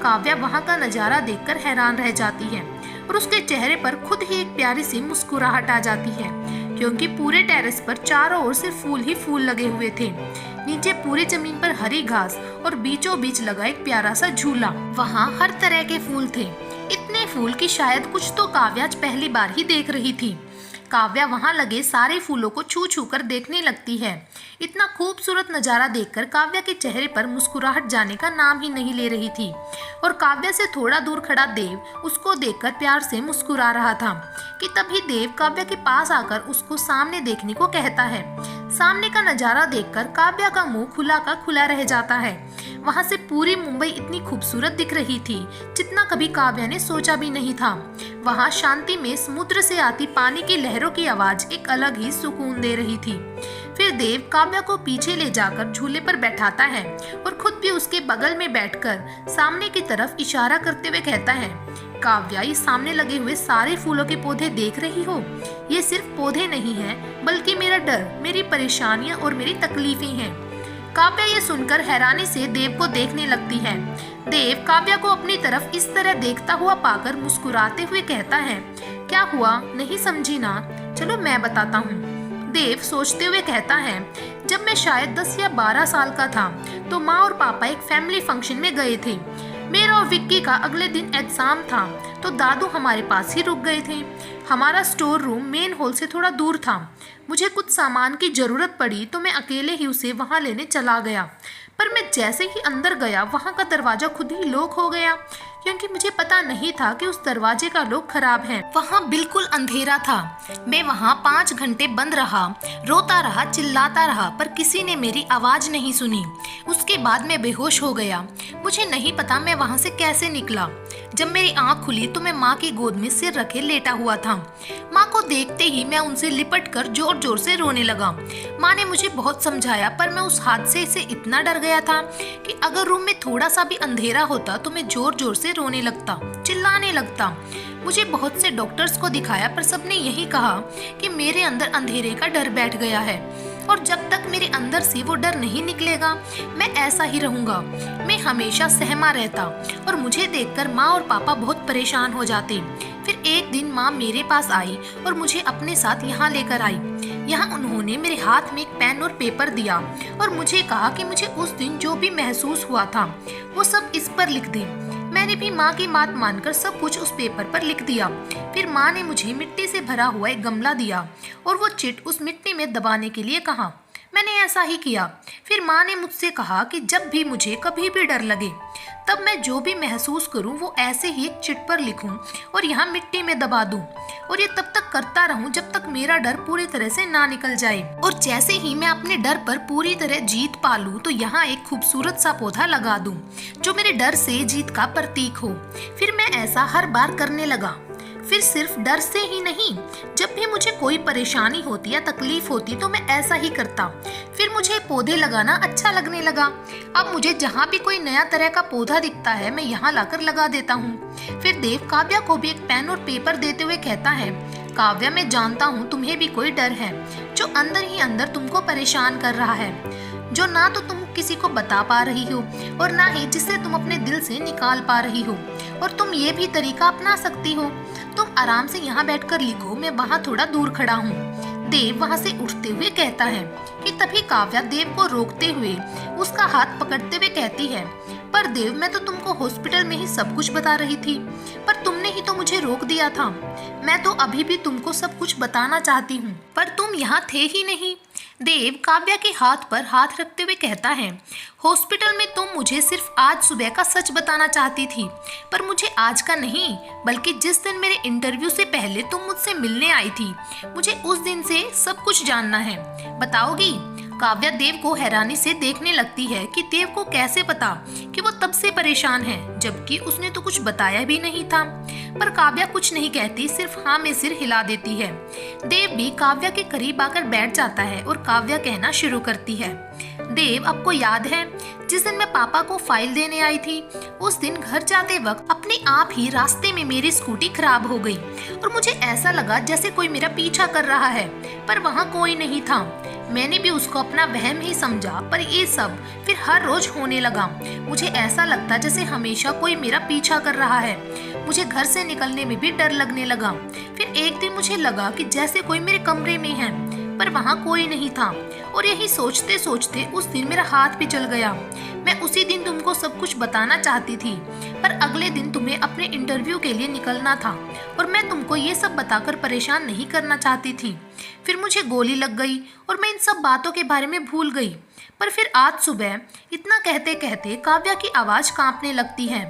काव्या वहाँ का नजारा देखकर हैरान रह जाती है और उसके चेहरे पर खुद ही एक प्यारी सी मुस्कुराहट आ जाती है, क्योंकि पूरे टेरेस पर चारों ओर से फूल ही फूल लगे हुए थे। नीचे पूरी जमीन पर हरी घास और बीचों बीच लगा एक प्यारा सा झूला। वहाँ हर तरह के फूल थे, इतने फूल कि शायद कुछ तो काव्या आज पहली बार ही देख रही थी। काव्या वहाँ लगे सारे फूलों को छू छू कर देखने लगती है। इतना खूबसूरत नज़ारा देखकर काव्या के चेहरे पर मुस्कुराहट जाने का नाम ही नहीं ले रही थी और काव्या से थोड़ा दूर खड़ा देव उसको देखकर प्यार से मुस्कुरा रहा था कि तभी देव काव्या के पास आकर उसको सामने देखने को कहता है। सामने का नज़ारा देखकर काव्या का मुंह खुला का खुला रह जाता है। वहाँ से पूरी मुंबई इतनी खूबसूरत दिख रही थी जितना कभी काव्या ने सोचा भी नहीं था। वहाँ शांति में समुद्र से आती पानी की लहरों की आवाज एक अलग ही सुकून दे रही थी। फिर देव काव्या को पीछे ले जाकर झूले पर बैठाता है और खुद भी उसके बगल में बैठकर सामने की तरफ इशारा करते हुए कहता है, काव्या, ये सामने लगे हुए सारे फूलों के पौधे देख रही हो? ये सिर्फ पौधे नहीं हैं, बल्कि मेरा डर, मेरी परेशानियां और मेरी तकलीफें हैं। काव्या ये सुनकर हैरानी से देव को देखने लगती है। देव काव्या को अपनी तरफ इस तरह देखता हुआ पाकर मुस्कुराते हुए कहता है, क्या हुआ, नहीं समझी ना? चलो मैं बताता हूँ। देव सोचते हुए कहता है, जब मैं शायद 10 या 12 साल का था तो माँ और पापा एक फैमिली फंक्शन में गए थे। मेरा और विक्की का अगले दिन एग्जाम था तो दादू हमारे पास ही रुक गए थे। हमारा स्टोर रूम मेन हॉल से थोड़ा दूर था। मुझे कुछ सामान की ज़रूरत पड़ी तो मैं अकेले ही उसे वहाँ लेने चला गया, पर मैं जैसे ही अंदर गया वहाँ का दरवाज़ा खुद ही लॉक हो गया, क्योंकि मुझे पता नहीं था कि उस दरवाजे का लॉक खराब है। वहाँ बिल्कुल अंधेरा था। मैं वहाँ 5 घंटे बंद रहा, रोता रहा, चिल्लाता रहा, पर किसी ने मेरी आवाज़ नहीं सुनी। उसके बाद मैं बेहोश हो गया। मुझे नहीं पता मैं वहाँ से कैसे निकला। जब मेरी आँख खुली तो मैं माँ की गोद में सिर रखे लेटा हुआ था। माँ को देखते ही मैं उनसे लिपट कर जोर जोर से रोने लगा। माँ ने मुझे बहुत समझाया, पर मैं उस हादसे से इतना डर गया था कि अगर रूम में थोड़ा सा भी अंधेरा होता तो मैं जोर जोर से रोने लगता, चिल्लाने लगता। मुझे बहुत से डॉक्टर्स को दिखाया, पर सबने यही कहा कि मेरे अंदर अंधेरे का डर बैठ गया है। और जब तक मेरे अंदर से वो डर नहीं निकलेगा मैं ऐसा ही रहूंगा। मैं हमेशा सहमा रहता और मुझे देखकर माँ और पापा बहुत परेशान हो जाते। फिर एक दिन माँ मेरे पास आई और मुझे अपने साथ यहाँ लेकर आई। यहाँ उन्होंने मेरे हाथ में एक पेन और पेपर दिया और मुझे कहा कि मुझे उस दिन जो भी महसूस हुआ था वो सब इस पर लिख दे। मैंने भी माँ की बात मानकर सब कुछ उस पेपर पर लिख दिया। फिर माँ ने मुझे मिट्टी से भरा हुआ एक गमला दिया और वो चिट उस मिट्टी में दबाने के लिए कहा। मैंने ऐसा ही किया। फिर माँ ने मुझसे कहा कि जब भी मुझे कभी भी डर लगे तब मैं जो भी महसूस करूं वो ऐसे ही एक चिट पर लिखूं और यहाँ मिट्टी में दबा दूं और ये तब तक करता रहूं जब तक मेरा डर पूरी तरह से ना निकल जाए। और जैसे ही मैं अपने डर पर पूरी तरह जीत पा लूं तो यहाँ एक खूबसूरत सा पौधा लगा दूं जो मेरे डर से जीत का प्रतीक हो। फिर मैं ऐसा हर बार करने लगा। फिर सिर्फ डर से ही नहीं, जब भी मुझे कोई परेशानी होती या तकलीफ होती तो मैं ऐसा ही करता। फिर मुझे पौधे लगाना अच्छा लगने लगा। अब मुझे जहाँ भी कोई नया तरह का पौधा दिखता है मैं यहाँ लाकर लगा देता हूँ। फिर देव काव्या को भी एक पेन और पेपर देते हुए कहता है, काव्या मैं जानता हूँ तुम्हें भी कोई डर है जो अंदर ही अंदर तुमको परेशान कर रहा है, जो ना तो तुम किसी को बता पा रही हो और ना ही जिसे तुम अपने दिल से निकाल पा रही हो। और तुम ये भी तरीका अपना सकती हो, तुम आराम से यहाँ बैठकर लिखो, मैं वहाँ थोड़ा दूर खड़ा हूँ। देव वहाँ से उठते हुए कहता है कि तभी काव्या देव को रोकते हुए उसका हाथ पकड़ते हुए कहती है, पर देव मैं तो तुमको हॉस्पिटल में ही सब कुछ बता रही थी, पर तुमने ही तो मुझे रोक दिया था। मैं तो अभी भी तुमको सब कुछ बताना चाहती हूँ पर तुम यहाँ थे ही नहीं। देव काव्या के हाथ पर हाथ रखते हुए कहता है, हॉस्पिटल में तुम मुझे सिर्फ आज सुबह का सच बताना चाहती थी, पर मुझे आज का नहीं बल्कि जिस दिन मेरे इंटरव्यू से पहले तुम मुझसे मिलने आई थी, मुझे उस दिन से सब कुछ जानना है। बताओगी? काव्या देव को हैरानी से देखने लगती है कि देव को कैसे पता कि वो तब से परेशान है, जबकि उसने तो कुछ बताया भी नहीं था। पर काव्या कुछ नहीं कहती, सिर्फ हाँ में सिर हिला देती है। देव भी काव्या के करीब आकर बैठ जाता है और काव्या कहना शुरू करती है, देव आपको याद है जिस दिन मैं पापा को फाइल देने आई थी, उस दिन घर जाते वक्त अपने आप ही रास्ते में मेरी स्कूटी खराब हो गई और मुझे ऐसा लगा जैसे कोई मेरा पीछा कर रहा है, पर वहाँ कोई नहीं था। मैंने भी उसको अपना वहम ही समझा, पर ये सब फिर हर रोज होने लगा। मुझे ऐसा लगता जैसे हमेशा कोई मेरा पीछा कर रहा है। मुझे घर से निकलने में भी डर लगने लगा। फिर एक दिन मुझे लगा कि जैसे कोई मेरे कमरे में है, पर वहाँ कोई नहीं था। और यही सोचते सोचते उस दिन मेरा हाथ भी जल गया। मैं उसी दिन तुमको सब कुछ बताना चाहती थी, पर अगले दिन तुम्हें अपने इंटरव्यू के लिए निकलना था और मैं तुमको ये सब बताकर परेशान नहीं करना चाहती थी। फिर मुझे गोली लग गई और मैं इन सब बातों के बारे में भूल गई। पर फिर आज सुबह इतना कहते कहते काव्या की आवाज कांपने लगती है।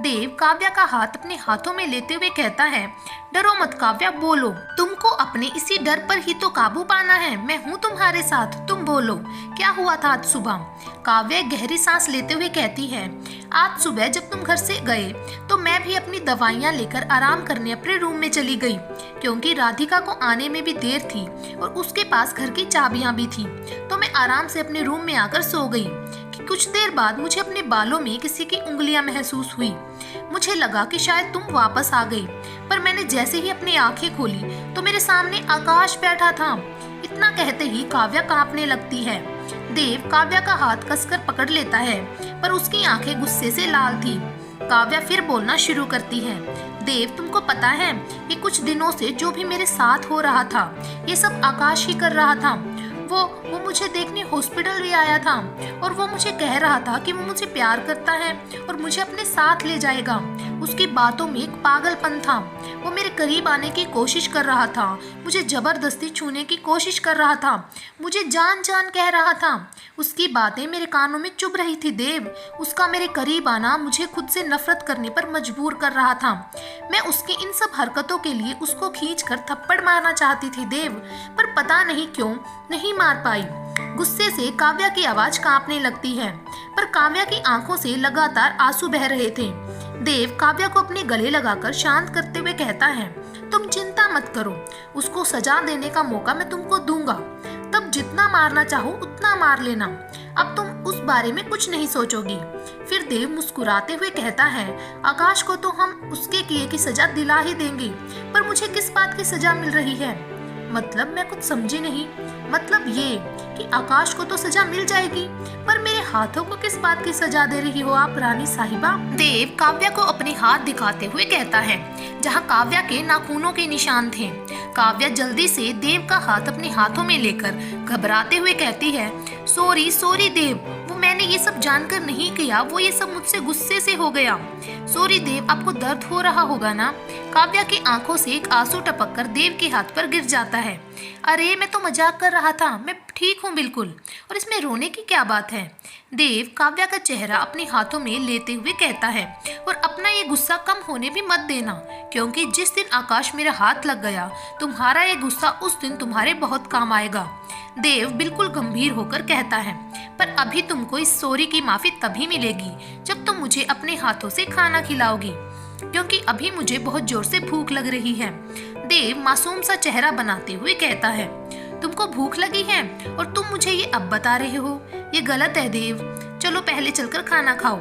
देव काव्या का हाथ अपने हाथों में लेते हुए कहता है, डरो मत काव्या, बोलो, तुमको अपने इसी डर पर ही तो काबू पाना है। मैं हूँ तुम्हारे साथ, तुम बोलो क्या हुआ था आज सुबह। काव्या गहरी सांस लेते हुए कहती है, आज सुबह जब तुम घर से गए तो मैं भी अपनी दवाइयाँ लेकर आराम करने अपने रूम में चली गई, क्योंकि राधिका को आने में भी देर थी और उसके पास घर की चाबियां भी थी। तो मैं आराम से अपने रूम में आकर सो गई कि कुछ देर बाद मुझे अपने बालों में किसी की उंगलियां महसूस हुई। मुझे लगा कि शायद तुम वापस आ गई, पर मैंने जैसे ही अपनी आंखें खोली तो मेरे सामने आकाश बैठा था। इतना कहते ही काव्या कांपने लगती है। देव काव्या का हाथ कसकर पकड़ लेता है, पर उसकी आंखें गुस्से से लाल थी। काव्या फिर बोलना शुरू करती है, देव तुमको पता है कि कुछ दिनों से जो भी मेरे साथ हो रहा था ये सब आकाश ही कर रहा था। वो मुझे देखने हॉस्पिटल भी आया था और वो मुझे कह रहा था कि वो मुझे प्यार करता है और मुझे अपने साथ ले जाएगा। उसकी बातों में एक पागलपन था। वो मेरे करीब आने की कोशिश कर रहा था, मुझे जबरदस्ती छूने की कोशिश कर रहा था, मुझे जान जान कह रहा था। उसकी बातें मेरे कानों में चुभ रही थी। देव, उसका मेरे करीब आना मुझे खुद से नफरत करने पर मजबूर कर रहा था। मैं उसकी इन सब हरकतों के लिए उसको खींचकर थप्पड़ मारना चाहती थी देव, पर पता नहीं क्यों नहीं मार पाई। गुस्से से काव्या की आवाज कांपने लगती है, पर काव्या की आंखों से लगातार आंसू बह रहे थे। देव काव्या को अपने गले लगाकर शांत करते हुए कहता है, तुम चिंता मत करो, उसको सजा देने का मौका मैं तुमको दूंगा। तब जितना मारना चाहो उतना मार लेना, अब तुम उस बारे में कुछ नहीं सोचोगी। फिर देव मुस्कुराते हुए कहता है, आकाश को तो हम उसके किए की सजा दिला ही देंगे, पर मुझे किस बात की सजा मिल रही है। मतलब मैं कुछ समझी नहीं। मतलब ये कि आकाश को तो सजा मिल जाएगी, पर मेरे हाथों को किस बात की सजा दे रही हो आप रानी साहिबा? देव काव्या को अपने हाथ दिखाते हुए कहता है, जहाँ काव्या के नाखूनों के निशान थे। काव्या जल्दी से देव का हाथ अपने हाथों में लेकर घबराते हुए कहती है, सॉरी सॉरी देव, वो मैंने ये सब जानकर नहीं किया, वो ये सब मुझसे गुस्से से हो गया। सॉरी देव, आपको दर्द हो रहा होगा ना? काव्या की आंखों से एक आंसू टपक कर देव के हाथ पर गिर जाता है। अरे मैं तो मजाक कर रहा था, मैं ठीक हूँ बिल्कुल, और इसमें रोने की क्या बात है? देव काव्या का चेहरा अपने हाथों में लेते हुए कहता है, और अपना ये गुस्सा कम होने भी मत देना, क्योंकि जिस दिन आकाश मेरा हाथ लग गया, तुम्हारा ये गुस्सा उस दिन तुम्हारे बहुत काम आएगा। देव बिल्कुल गंभीर होकर कहता है, पर अभी तुमको इस सॉरी की माफी तभी मिलेगी जब तुम मुझे अपने हाथों से खाना खिलाओगी, क्योंकि अभी मुझे बहुत जोर से भूख लग रही है। देव मासूम सा चेहरा बनाते हुए कहता है, तुमको भूख लगी है और तुम मुझे ये अब बता रहे हो? ये गलत है देव, चलो पहले चलकर खाना खाओ।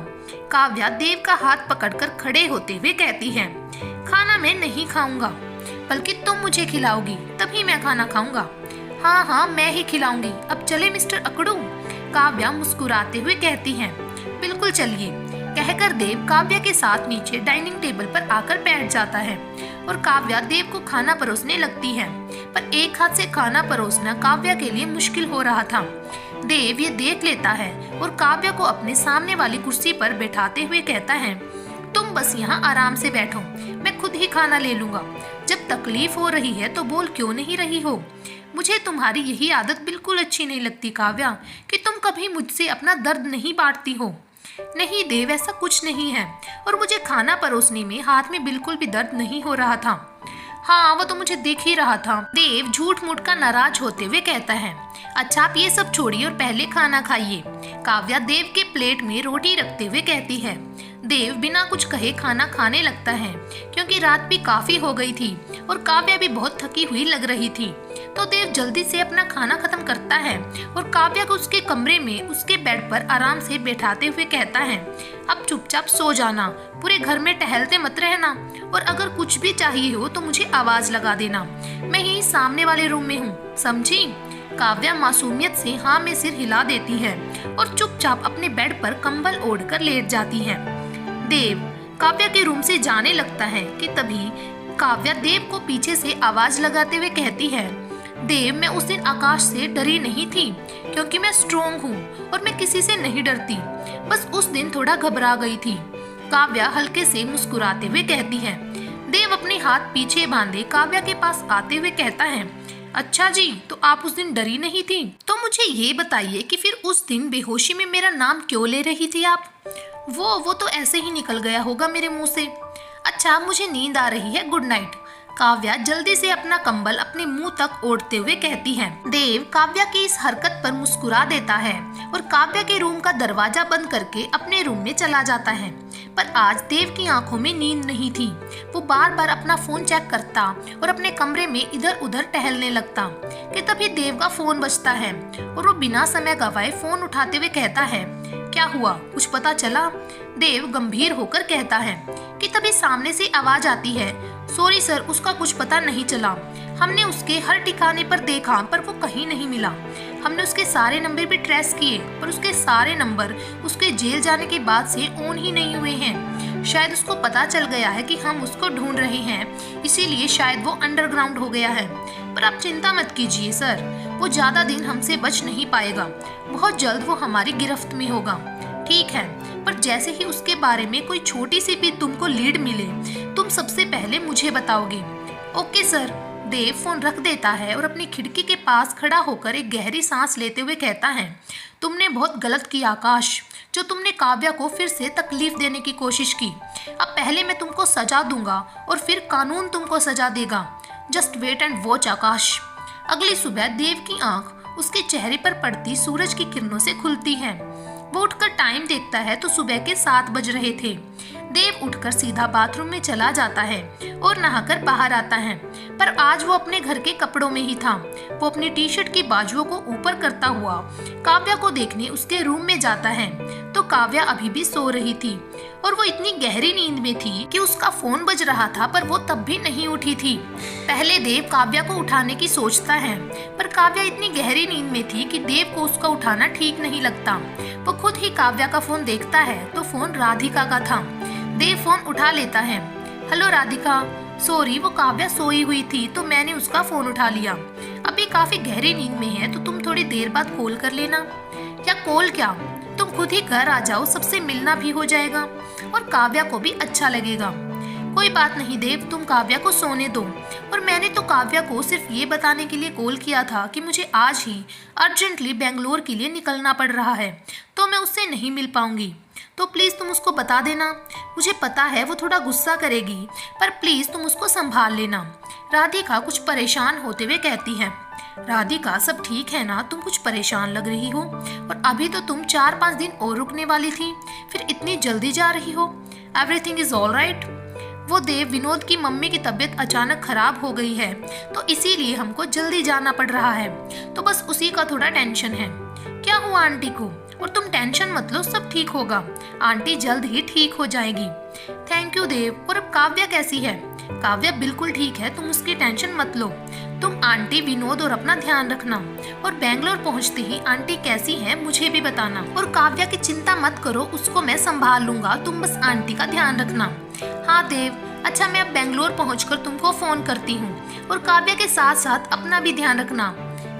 काव्या देव का हाथ पकड़कर खड़े होते हुए कहती है, खाना मैं नहीं खाऊंगा, बल्कि तुम मुझे खिलाओगी तभी मैं खाना खाऊंगा। हाँ हाँ मैं ही खिलाऊंगी, अब चले मिस्टर अकड़ू? काव्या मुस्कुराते हुए कहती है, बिल्कुल चलिए। कहकर देव काव्या के साथ नीचे डाइनिंग टेबल पर आकर बैठ जाता है और काव्या देव को खाना परोसने लगती है, पर एक हाथ से खाना परोसना काव्या के लिए मुश्किल हो रहा था। देव ये देख लेता है और काव्या को अपने सामने वाली कुर्सी पर बैठाते हुए कहता है, तुम बस यहाँ आराम से बैठो, मैं खुद ही खाना ले लूंगा। जब तकलीफ हो रही है तो बोल क्यों नहीं रही हो? मुझे तुम्हारी यही आदत बिल्कुल अच्छी नहीं लगती काव्या, कि तुम कभी मुझसे अपना दर्द नहीं बांटती हो। नहीं देव, ऐसा कुछ नहीं है, और मुझे खाना परोसने में हाथ में बिल्कुल भी दर्द नहीं हो रहा था। हाँ वो तो मुझे दिख ही रहा था। देव झूठ मूठ का नाराज होते हुए कहता है, अच्छा आप ये सब छोड़िए और पहले खाना खाइए। काव्या देव के प्लेट में रोटी रखते हुए कहती है। देव बिना कुछ कहे खाना खाने लगता है, क्योंकि रात भी काफी हो गई थी और काव्या भी बहुत थकी हुई लग रही थी। तो देव जल्दी से अपना खाना खत्म करता है और काव्या को उसके कमरे में उसके बेड पर आराम से बैठाते हुए कहता है, अब चुपचाप सो जाना, पूरे घर में टहलते मत रहना, और अगर कुछ भी चाहिए हो तो मुझे आवाज लगा देना, मैं यही सामने वाले रूम में हूँ, समझी? काव्या मासूमियत से हाँ में सिर हिला देती है और चुपचाप अपने बेड पर कंबल ओढ़कर लेट जाती है। देव काव्या के रूम से जाने लगता है कि तभी काव्या देव को पीछे से आवाज लगाते हुए कहती है, देव मैं उस दिन आकाश से डरी नहीं थी, क्योंकि मैं स्ट्रोंग हूँ और मैं किसी से नहीं डरती, बस उस दिन थोड़ा घबरा गई थी। काव्या हल्के से मुस्कुराते हुए कहती है। देव अपने हाथ पीछे बांधे काव्या के पास आते हुए कहता है, अच्छा जी, तो आप उस दिन डरी नहीं थी? तो मुझे ये बताइए कि फिर उस दिन बेहोशी में मेरा नाम क्यों ले रही थी आप? वो तो ऐसे ही निकल गया होगा मेरे मुंह से। अच्छा मुझे नींद आ रही है, गुड नाइट। काव्या जल्दी से अपना कंबल अपने मुंह तक ओढ़ते हुए कहती है। देव काव्या की इस हरकत पर मुस्कुरा देता है और काव्या के रूम का दरवाजा बंद करके अपने रूम में चला जाता है। पर आज देव की आंखों में नींद नहीं थी। वो बार बार अपना फोन चेक करता और अपने कमरे में इधर उधर टहलने लगता कि तभी देव का फोन बजता है और वो बिना समय गवाए फोन उठाते हुए कहता है, क्या हुआ, कुछ पता चला? देव गंभीर होकर कहता है कि तभी सामने से आवाज आती है, सॉरी सर, उसका कुछ पता नहीं चला। हमने उसके हर ठिकाने पर देखा पर वो कहीं नहीं मिला। हमने उसके सारे नंबर भी ट्रेस किए पर उसके सारे नंबर उसके जेल जाने के बाद से ऑन ही नहीं हुए हैं। शायद उसको पता चल गया है कि हम उसको ढूंढ रहे हैं, इसीलिए शायद वो अंडरग्राउंड हो गया है। पर आप चिंता मत कीजिए सर, वो ज्यादा दिन हमसे बच नहीं पाएगा, बहुत जल्द वो हमारी गिरफ्त में होगा। ठीक है, पर जैसे ही उसके बारे में कोई छोटी सी भी तुमको लीड मिले तुम सबसे पहले मुझे बताओगे। Okay sir. देव फोन रख देता है और अपनी खिड़की के पास खड़ा होकर एक गहरी सांस लेते हुए कहता है, तुमने बहुत गलत किया आकाश, जो तुमने काव्या को फिर से तकलीफ देने की कोशिश की। अब पहले मैं तुमको सजा दूंगा और फिर कानून तुमको सजा देगा। जस्ट वेट एंड वॉच आकाश। अगली सुबह देव की आंख उसके चेहरे पर पड़ती सूरज की किरणों से खुलती है। वो उठकर टाइम देखता है तो सुबह के 7 बज रहे थे। देव उठकर सीधा बाथरूम में चला जाता है और नहाकर बाहर आता है। पर आज वो अपने घर के कपड़ों में ही था। वो अपनी टी शर्ट की बाजुओं को ऊपर करता हुआ काव्या को देखने उसके रूम में जाता है तो काव्या अभी भी सो रही थी और वो इतनी गहरी नींद में थी कि उसका फोन बज रहा था, पर वो तब भी नहीं उठी थी। पहले देव काव्या को उठाने की सोचता है, पर काव्या इतनी गहरी नींद में थी कि देव को उसका उठाना ठीक नहीं लगता। वो खुद ही काव्या का फोन देखता है तो फोन राधिका का था। देव फोन उठा लेता है। हेलो राधिका, सॉरी वो काव्या सोई हुई थी तो मैंने उसका फोन उठा लिया। अभी काफी गहरी नींद में है तो तुम थोड़ी देर बाद कॉल कर लेना। या कॉल क्या, तुम खुद ही घर आ जाओ, सबसे मिलना भी हो जाएगा और काव्या को भी अच्छा लगेगा। कोई बात नहीं देव, तुम काव्या को सोने दो। और मैंने तो काव्या को सिर्फ ये बताने के लिए कॉल किया था कि मुझे आज ही अर्जेंटली बेंगलोर के लिए निकलना पड़ रहा है तो मैं उससे नहीं मिल पाऊंगी। तो प्लीज़ तुम उसको बता देना। मुझे पता है वो थोड़ा गुस्सा करेगी, पर प्लीज़ तुम उसको संभाल लेना। राधिका कुछ परेशान होते हुए कहती है। राधिका, सब ठीक है ना? तुम कुछ परेशान लग रही हो और अभी तो तुम 4-5 दिन और रुकने वाली थी, फिर इतनी जल्दी जा रही हो। Everything is all right? वो देव, विनोद की मम्मी की तबीयत अचानक खराब हो गई है तो इसीलिए हमको जल्दी जाना पड़ रहा है, तो बस उसी का थोड़ा टेंशन है। क्या हुआ आंटी को? और तुम टेंशन मत लो, सब ठीक होगा। आंटी जल्द ही ठीक हो जाएगी। थैंक यू देव। और अब काव्या कैसी है? काव्या बिल्कुल ठीक है, तुम उसकी टेंशन मत लो। तुम आंटी, विनोद और अपना ध्यान रखना और बेंगलोर पहुंचते ही आंटी कैसी है मुझे भी बताना। और काव्या की चिंता मत करो, उसको मैं संभाल लूंगा, तुम बस आंटी का ध्यान रखना। हाँ देव, अच्छा मैं अब बेंगलोर पहुंचकर तुमको फोन करती हूँ और काव्या के साथ साथ अपना भी ध्यान रखना।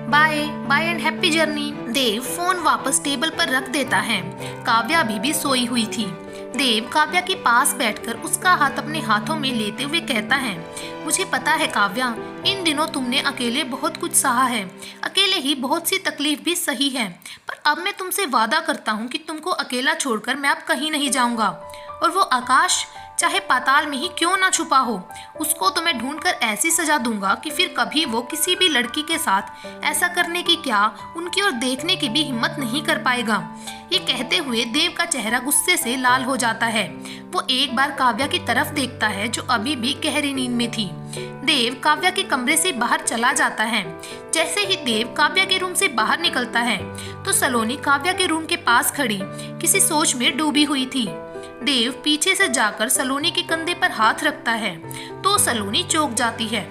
Bye bye and happy journey. Dev phone वापस टेबल पर रख देता है। काव्या अभी भी सोई हुई थी। देव काव्या के पास बैठकर उसका हाथ अपने हाथों में लेते हुए कहता है, मुझे पता है काव्या, इन दिनों तुमने अकेले बहुत कुछ सहा है, अकेले ही बहुत सी तकलीफ भी सही है, पर अब मैं तुमसे वादा करता हूँ कि तुमको अकेला छोड़कर मैं अब कहीं नहीं जाऊँगा। और वो आकाश चाहे पाताल में ही क्यों ना छुपा हो, उसको तो मैं ढूंढकर ऐसी सजा दूंगा कि फिर कभी वो किसी भी लड़की के साथ ऐसा करने की क्या उनकी ओर देखने की भी हिम्मत नहीं कर पाएगा। ये कहते हुए देव का चेहरा गुस्से से लाल हो जाता है। वो एक बार काव्या की तरफ देखता है जो अभी भी गहरी नींद में थी। देव काव्या के कमरे से बाहर चला जाता है। जैसे ही देव काव्या के रूम से बाहर निकलता है तो सलोनी काव्या के रूम के पास खड़ी किसी सोच में डूबी हुई थी। देव पीछे से जाकर सलोनी के कंधे पर हाथ रखता है तो सलोनी चौंक जाती है।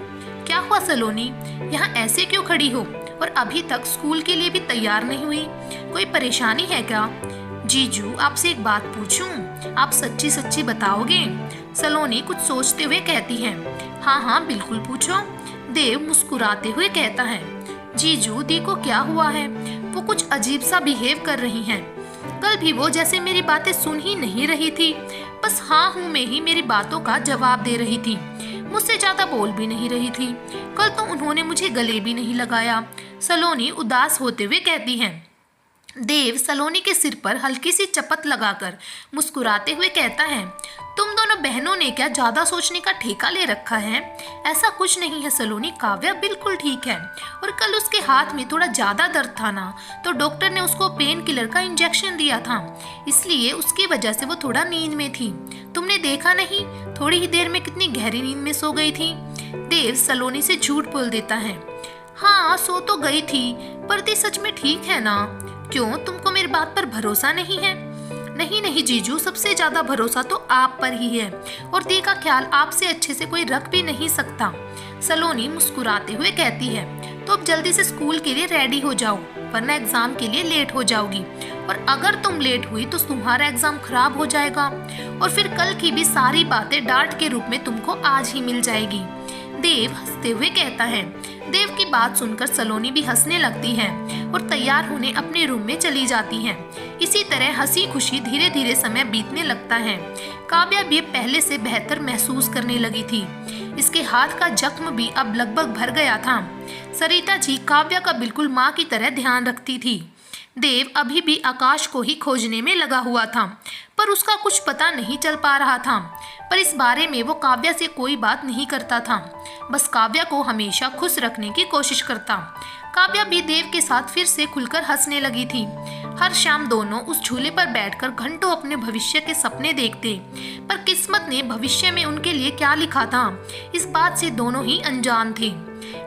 क्या हुआ सलोनी, यहाँ ऐसे क्यों खड़ी हो और अभी तक स्कूल के लिए भी तैयार नहीं हुई? कोई परेशानी है क्या? जीजू, आपसे एक बात पूछूं, आप सच्ची सच्ची बताओगे? सलोनी कुछ सोचते हुए कहती है। हाँ हाँ बिल्कुल पूछो। देव मुस्कुराते हुए कहता है। जीजू दी को क्या हुआ है? वो कुछ अजीब सा बिहेव कर रही हैं। कल भी वो जैसे मेरी बातें सुन ही नहीं रही थी, बस हाँ हूँ में ही मेरी बातों का जवाब दे रही थी, मुझसे ज्यादा बोल भी नहीं रही थी। कल तो उन्होंने मुझे गले भी नहीं लगाया। सलोनी उदास होते हुए कहती है। देव सलोनी के सिर पर हल्की सी चपत लगाकर मुस्कुराते हुए कहता है, तुम दोनों बहनों ने क्या ज्यादा सोचने का ठेका ले रखा है? ऐसा कुछ नहीं है सलोनी, काव्या बिल्कुल ठीक है और कल उसके हाथ में थोड़ा ज्यादा दर्द था ना, तो डॉक्टर ने उसको पेन किलर का इंजेक्शन दिया था, इसलिए उसकी वजह से वो थोड़ा नींद में थी। तुमने देखा नहीं थोड़ी ही देर में कितनी गहरी नींद में सो गई थी? देव सलोनी से झूठ बोल देता है। हाँ सो तो गई थी, पर दी सच में ठीक है ना? क्यों, तुमको मेरी बात पर भरोसा नहीं है? नहीं नहीं जीजू, सबसे ज्यादा भरोसा तो आप पर ही है और दी का ख्याल आपसे अच्छे से कोई रख भी नहीं सकता। सलोनी मुस्कुराते हुए कहती है। तो अब जल्दी से स्कूल के लिए रेडी हो जाओ, वरना एग्जाम के लिए लेट हो जाओगी, और अगर तुम लेट हुई तो तुम्हारा एग्जाम खराब हो जाएगा और फिर कल की भी सारी बातें डांट के रूप में तुमको आज ही मिल जाएगी। देव हंसते हुए कहता है। देव की बात सुनकर सलोनी भी हंसने लगती है और तैयार होने अपने रूम में चली जाती हैं। इसी तरह हंसी खुशी धीरे धीरे समय बीतने लगता है। काव्या भी पहले से बेहतर महसूस करने लगी थी। इसके हाथ का जख्म भी अब लगभग भर गया था। सरिता जी काव्या का बिल्कुल माँ की तरह ध्यान रखती थी। देव अभी भी आकाश को ही खोजने में लगा हुआ था, पर उसका कुछ पता नहीं चल पा रहा था। पर इस बारे में वो काव्या से कोई बात नहीं करता था, बस काव्या को हमेशा खुश रखने की कोशिश करता। काव्या भी देव के साथ फिर से खुलकर हंसने लगी थी। हर शाम दोनों उस झूले पर बैठकर घंटों अपने भविष्य के सपने देखते, पर किस्मत ने भविष्य में उनके लिए क्या लिखा था, इस बात से दोनों ही अनजान थे।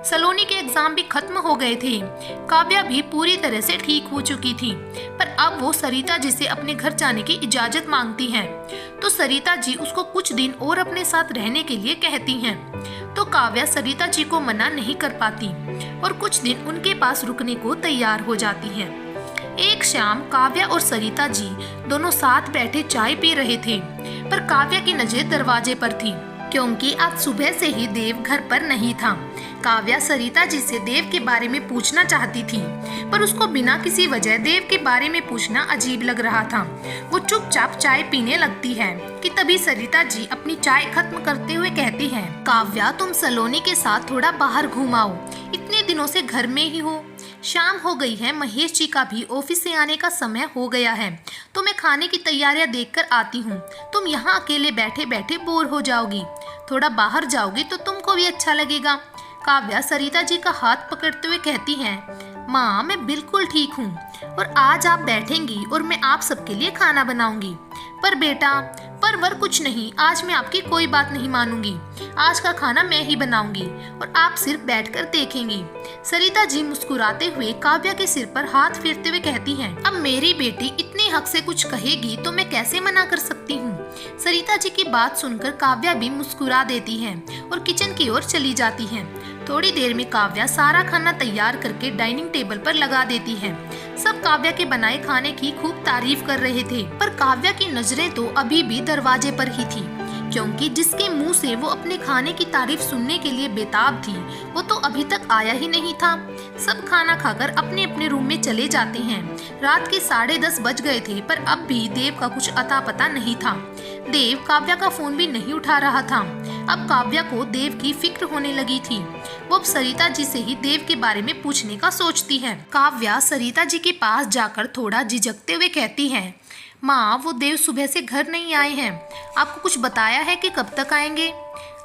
सलोनी के एग्जाम भी खत्म हो गए थे। काव्या भी पूरी तरह से ठीक हो चुकी थी, पर अब वो सरिता जी से अपने घर जाने की इजाजत मांगती हैं। तो सरिता जी उसको कुछ दिन और अपने साथ रहने के लिए कहती हैं। तो काव्या सरिता जी को मना नहीं कर पाती और कुछ दिन उनके पास रुकने को तैयार हो जाती हैं। एक शाम काव्या और सरिता जी दोनों साथ बैठे चाय पी रहे थे, पर काव्या की नजर दरवाजे पर थी, क्योंकि आज सुबह से ही देव घर पर नहीं था। काव्या सरिता जी से देव के बारे में पूछना चाहती थी, पर उसको बिना किसी वजह देव के बारे में पूछना अजीब लग रहा था। वो चुपचाप चाय पीने लगती है कि तभी सरिता जी अपनी चाय खत्म करते हुए कहती हैं, काव्या तुम सलोनी के साथ थोड़ा बाहर घूम आओ, इतने दिनों से घर में ही हो। शाम हो गई है, महेश जी का भी ऑफिस से आने का समय हो गया है, तो मैं खाने की तैयारियां देखकर आती हूँ। तुम यहाँ अकेले बैठे बैठे बोर हो जाओगी, थोड़ा बाहर जाओगी तो तुमको भी अच्छा लगेगा। काव्या सरिता जी का हाथ पकड़ते हुए कहती है, माँ मैं बिल्कुल ठीक हूँ और आज आप बैठेंगी और मैं आप सबके लिए खाना बनाऊंगी। पर बेटा पर कुछ नहीं, आज मैं आपकी कोई बात नहीं मानूंगी। आज का खाना मैं ही बनाऊंगी और आप सिर्फ बैठकर देखेंगी। सरिता जी मुस्कुराते हुए काव्या के सिर पर हाथ फेरते हुए कहती हैं, अब मेरी बेटी इतने हक से कुछ कहेगी तो मैं कैसे मना कर सकती हूँ। सरिता जी की बात सुनकर काव्या भी मुस्कुरा देती है और किचन की ओर चली जाती है। थोड़ी देर में काव्या सारा खाना तैयार करके डाइनिंग टेबल पर लगा देती है। सब काव्या के बनाए खाने की खूब तारीफ कर रहे थे, पर काव्या की नजरें तो अभी भी दरवाजे पर ही थी, क्योंकि जिसके मुंह से वो अपने खाने की तारीफ सुनने के लिए बेताब थी वो तो अभी तक आया ही नहीं था। सब खाना खाकर अपने अपने रूम में चले जाते हैं। रात के 10:30 बज गए थे, पर अब भी देव का कुछ अता पता नहीं था। देव काव्या का फोन भी नहीं उठा रहा था। अब काव्या को देव की फिक्र होने लगी थी। वो अब सरिता जी से ही देव के बारे में पूछने का सोचती है। काव्या सरिता जी के पास जाकर थोड़ा झिझकते हुए कहती है, माँ वो देव सुबह से घर नहीं आए हैं, आपको कुछ बताया है कि कब तक आएंगे?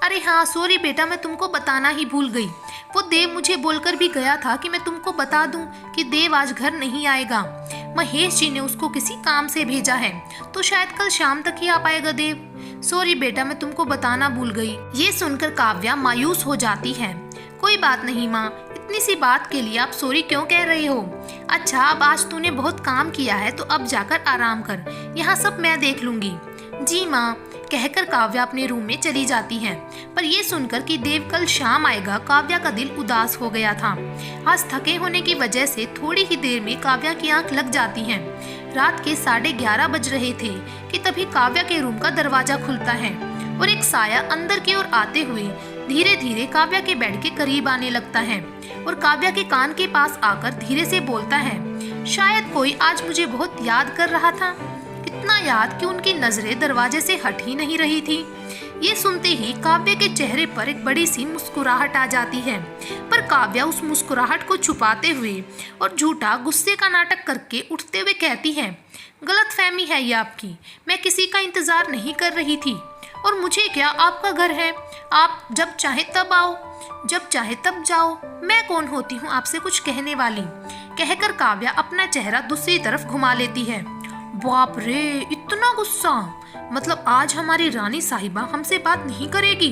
अरे हाँ सॉरी बेटा, मैं तुमको बताना ही भूल गई। वो देव मुझे बोलकर भी गया था कि मैं तुमको बता दूं कि देव आज घर नहीं आएगा। महेश जी ने उसको किसी काम से भेजा है, तो शायद कल शाम तक ही आ पाएगा देव। सॉरी बेटा, मैं तुमको बताना भूल गई। ये सुनकर काव्या मायूस हो जाती है। कोई बात नहीं माँ, इतनी सी बात के लिए आप सॉरी क्यों कह रहे हो? अच्छा अब आज तूने बहुत काम किया है तो अब जाकर आराम कर, यहाँ सब मैं देख लूंगी। जी माँ, कहकर काव्या अपने रूम में चली जाती है। पर ये सुनकर कि देव कल शाम आएगा, काव्या का दिल उदास हो गया था। आज थके होने की वजह से थोड़ी ही देर में काव्या की आंख लग जाती है। रात के 11:30 बज रहे थे कि तभी काव्या के रूम का दरवाजा खुलता है और एक साया अंदर की ओर आते हुए धीरे धीरे काव्या के बेड के करीब आने लगता है और काव्या के कान के पास आकर धीरे से बोलता है, शायद कोई आज मुझे बहुत याद कर रहा था। इतना याद कि उनकी नजरें दरवाजे से हट ही नहीं रही थी। ये सुनते ही काव्या के चेहरे पर एक बड़ी सी मुस्कुराहट आ जाती है, पर काव्या उस मुस्कुराहट को छुपाते हुए और झूठा गुस्से का नाटक करके उठते हुए कहती है, गलतफहमी है ये आपकी, मैं किसी का इंतजार नहीं कर रही थी और मुझे क्या, आपका घर है, आप जब चाहे तब आओ, जब चाहे तब जाओ, मैं कौन होती हूँ आपसे कुछ कहने वाली। कहकर काव्या अपना चेहरा दूसरी तरफ घुमा लेती है। बाप रे, इतना गुस्सा, मतलब आज हमारी रानी साहिबा हमसे बात नहीं करेगी?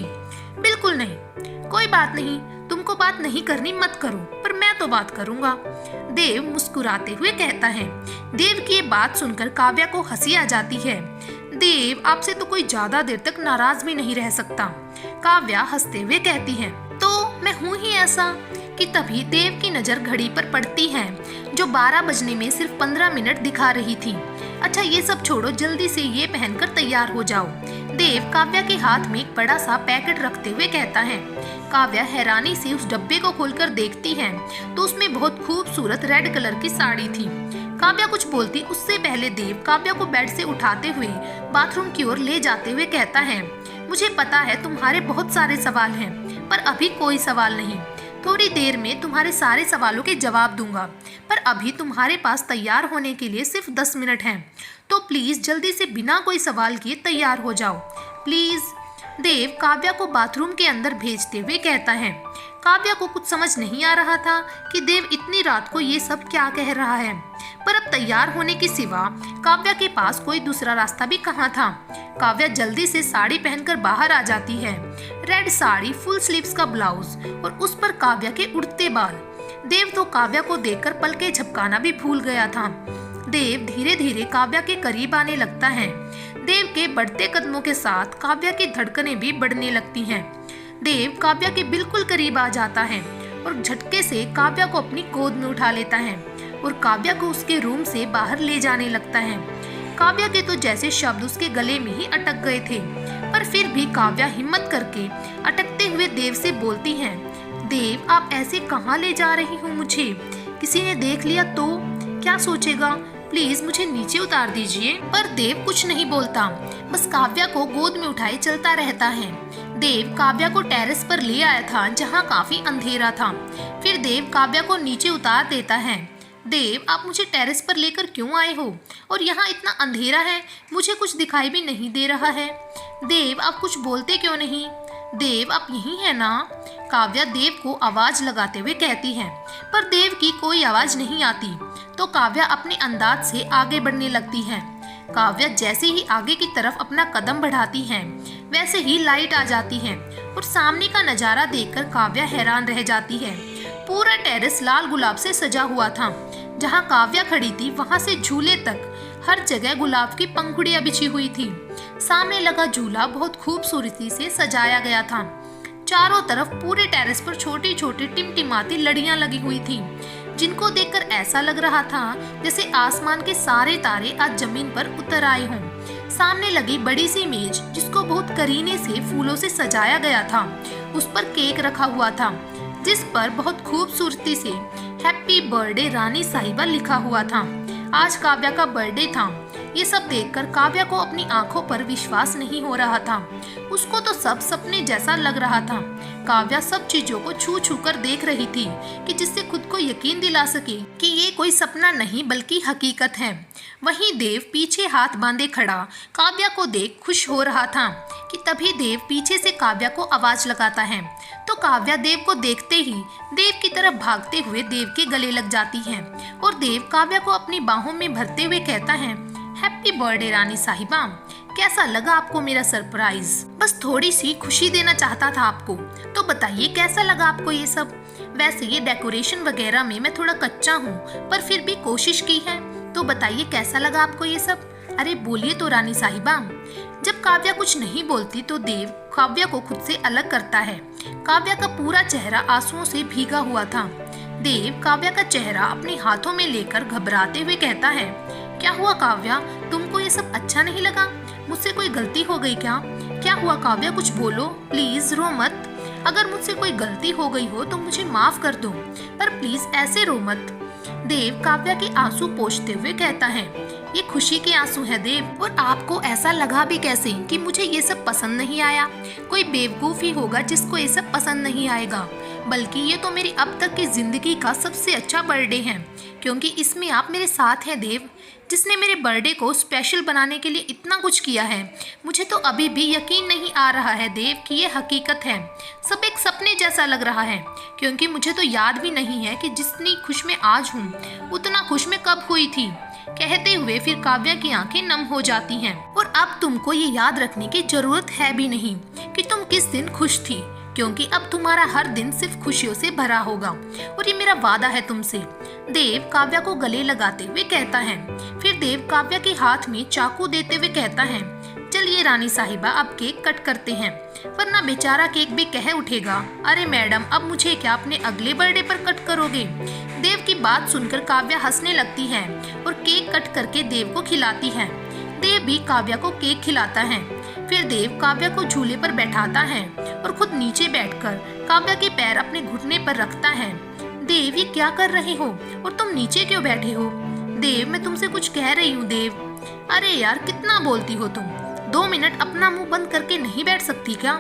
बिल्कुल नहीं। कोई बात नहीं, तुमको बात नहीं करनी मत करो, पर मैं तो बात करूंगा, देव मुस्कुराते हुए कहता है। देव की ये बात सुनकर काव्या को हंसी आ जाती है। देव आपसे तो कोई ज्यादा देर तक नाराज भी नहीं रह सकता, काव्या हंसते हुए कहती है। तो मैं हूँ ही ऐसा कि तभी देव की नजर घड़ी पर पड़ती है जो 12 बजने में सिर्फ 15 मिनट दिखा रही थी। अच्छा ये सब छोड़ो, जल्दी से ये पहनकर तैयार हो जाओ, देव काव्या के हाथ में एक बड़ा सा पैकेट रखते हुए कहता है। काव्या हैरानी से उस डब्बे को खोलकर देखती है तो उसमें बहुत खूबसूरत रेड कलर की साड़ी थी। काव्या कुछ बोलती उससे पहले देव काव्या को बेड से उठाते हुए बाथरूम की ओर ले जाते हुए कहता है, मुझे पता है तुम्हारे बहुत सारे सवाल हैं, पर अभी कोई सवाल नहीं, थोड़ी देर में तुम्हारे सारे सवालों के जवाब दूंगा, पर अभी तुम्हारे पास तैयार होने के लिए सिर्फ 10 मिनट हैं, तो प्लीज जल्दी से बिना कोई सवाल किए तैयार हो जाओ प्लीज। देव काव्या को बाथरूम के अंदर भेजते हुए कहता है। काव्या को कुछ समझ नहीं आ रहा था कि देव इतनी रात को ये सब क्या कह रहा है, पर अब तैयार होने के सिवा काव्या के पास कोई दूसरा रास्ता भी कहाँ था। काव्या जल्दी से साड़ी पहनकर बाहर आ जाती है। रेड साड़ी, फुल स्लीव्स का ब्लाउज और उस पर काव्या के उड़ते बाल। देव तो काव्या को देखकर पलकें झपकाना भी भूल गया था। देव धीरे धीरे काव्या के करीब आने लगता है। देव के बढ़ते कदमों के साथ काव्या की धड़कनें भी बढ़ने लगती हैं। देव काव्या के बिल्कुल करीब आ जाता है और झटके से काव्या को अपनी गोद में उठा लेता है और काव्या को उसके रूम से बाहर ले जाने लगता है। काव्या के तो जैसे शब्द उसके गले में ही अटक गए थे, पर फिर भी काव्या हिम्मत करके अटकते हुए देव से बोलती है, देव आप ऐसे कहाँ ले जा रही हो मुझे? किसी ने देख लिया तो क्या सोचेगा? प्लीज मुझे नीचे उतार दीजिए। पर देव कुछ नहीं बोलता, बस काव्या को गोद में उठाए चलता रहता है। देव काव्या को टेरेस पर ले आया था जहाँ काफी अंधेरा था। फिर देव काव्या को नीचे उतार देता है। देव आप मुझे टेरेस पर लेकर क्यों आए हो? और यहाँ इतना अंधेरा है, मुझे कुछ दिखाई भी नहीं दे रहा है। देव आप कुछ बोलते क्यों नहीं? देव आप यहीं है ना? काव्या देव को आवाज लगाते हुए कहती है, पर देव की कोई आवाज नहीं आती। तो काव्या अपने अंदाज से आगे बढ़ने लगती है। काव्या जैसे ही आगे की तरफ अपना कदम बढ़ाती है, वैसे ही लाइट आ जाती है और सामने का नजारा देखकर काव्या हैरान रह जाती है। पूरा टेरेस लाल गुलाब से सजा हुआ था। जहाँ काव्या खड़ी थी वहाँ से झूले तक हर जगह गुलाब की पंखुड़ियाँ बिछी हुई थी। सामने लगा झूला बहुत खूबसूरती से सजाया गया था। चारों तरफ पूरे टेरेस पर छोटी छोटी टिमटिमाती लड़ियां लगी हुई थी, जिनको देखकर ऐसा लग रहा था जैसे आसमान के सारे तारे आज जमीन पर उतर आए हों। सामने लगी बड़ी सी मेज, जिसको बहुत करीने से फूलों से सजाया गया था, उस पर केक रखा हुआ था, जिस पर बहुत खूबसूरती से हैप्पी बर्थडे रानी साहिबा लिखा हुआ था। आज काव्या का बर्थडे था। ये सब देखकर काव्या को अपनी आंखों पर विश्वास नहीं हो रहा था। उसको तो सब सपने जैसा लग रहा था। काव्या सब चीजों को छू छू कर देख रही थी कि जिससे खुद को यकीन दिला सके कि ये कोई सपना नहीं बल्कि हकीकत है। वहीं देव पीछे हाथ बांधे खड़ा काव्या को देख खुश हो रहा था कि तभी देव पीछे से काव्या को आवाज लगाता है। तो काव्या देव को देखते ही देव की तरफ भागते हुए देव के गले लग जाती है और देव काव्या को अपनी बाहों में भरते हुए कहता है, हैप्पी बर्थडे रानी साहिबा, कैसा लगा आपको मेरा सरप्राइज? बस थोड़ी सी खुशी देना चाहता था आपको, तो बताइए कैसा लगा आपको ये सब? वैसे ये डेकोरेशन वगैरह में मैं थोड़ा कच्चा हूँ, पर फिर भी कोशिश की है, तो बताइए कैसा लगा आपको ये सब? अरे बोलिए तो रानी साहिबा। जब काव्या कुछ नहीं बोलती तो देव काव्या को खुद से अलग करता है। काव्या का पूरा चेहरा आंसुओं से भीगा हुआ था। देव काव्या का चेहरा अपने हाथों में लेकर घबराते हुए कहता है, क्या हुआ काव्या, तुमको ये सब अच्छा नहीं लगा? मुझसे कोई गलती हो गई क्या? क्या हुआ काव्या, कुछ बोलो, प्लीज रो मत। अगर मुझसे कोई गलती हो गई हो तो मुझे माफ कर दो, पर प्लीज ऐसे रो मत। देव काव्या के आंसू पोंछते हुए कहता है, ये खुशी के आंसू है देव, और आपको ऐसा लगा भी कैसे कि मुझे ये सब पसंद नहीं आया? कोई बेवकूफ ही होगा जिसको ये सब पसंद नहीं आएगा, बल्कि ये तो मेरी अब तक की जिंदगी का सबसे अच्छा बर्थडे है, क्योंकि इसमें आप मेरे साथ हैं देव, जिसने मेरे बर्थडे को स्पेशल बनाने के लिए इतना कुछ किया है। मुझे तो अभी भी यकीन नहीं आ रहा है देव कि ये हकीकत है। सब एक सपने जैसा लग रहा है, क्योंकि मुझे तो याद भी नहीं है कि जितनी खुश मैं आज हूँ उतना खुश मैं कब हुई थी। कहते हुए फिर काव्या की आंखें नम हो जाती हैं। और अब तुमको ये याद रखने की जरूरत है भी नहीं कि तुम किस दिन खुश थी, क्योंकि अब तुम्हारा हर दिन सिर्फ खुशियों से भरा होगा, और ये मेरा वादा है तुमसे। देव काव्या को गले लगाते हुए कहता है। फिर देव काव्या के हाथ में चाकू देते हुए कहता है, चलिए रानी साहिबा अब केक कट करते हैं, वरना बेचारा केक भी कह उठेगा, अरे मैडम अब मुझे क्या अपने अगले बर्थडे पर कट करोगे? देव की बात सुनकर काव्या हंसने लगती है और केक कट करके देव को खिलाती है। देव भी काव्या को केक खिलाता है। फिर देव काव्या को झूले पर बैठाता है और खुद नीचे बैठकर काव्या के पैर अपने घुटने पर रखता है। देव ये क्या कर रहे हो, और तुम नीचे क्यों बैठे हो? देव मैं तुमसे कुछ कह रही हूँ देव। अरे यार कितना बोलती हो तुम, 2 मिनट अपना मुंह बंद करके नहीं बैठ सकती क्या?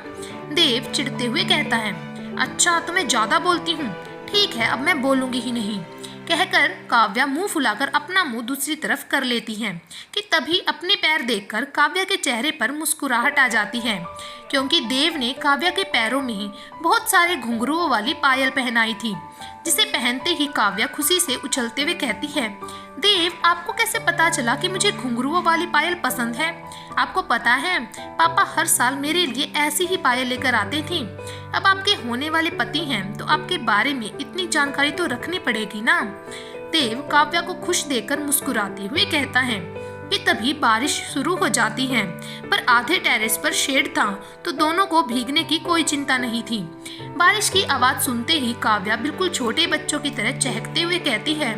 देव चिढ़ते हुए कहता है, अच्छा तो मैं ज्यादा बोलती हूँ, ठीक है अब मैं बोलूंगी ही नहीं। कहकर काव्या मुंह फुलाकर अपना मुंह दूसरी तरफ कर लेती है कि तभी अपने पैर देखकर काव्या के चेहरे पर मुस्कुराहट आ जाती है। क्योंकि देव ने काव्या के पैरों में ही बहुत सारे घुंघरुओं वाली पायल पहनाई थी, जिसे पहनते ही काव्या खुशी से उछलते हुए कहती है, देव, आपको कैसे पता चला कि मुझे घुंघरुओं वाली पायल पसंद है? आपको पता है, पापा हर साल मेरे लिए ऐसी ही पायल लेकर आते थे। अब आपके होने वाले पति हैं, तो आपके बारे में इतनी जानकारी तो रखनी पड़ेगी ना। देव काव्या को खुश देखकर मुस्कुराते हुए कहता है कि तभी बारिश शुरू हो जाती है, पर आधे टेरेस पर शेड था, तो दोनों को भीगने की कोई चिंता नहीं थी। बारिश की आवाज सुनते ही काव्या बिल्कुल छोटे बच्चों की तरह चहकते हुए कहती है,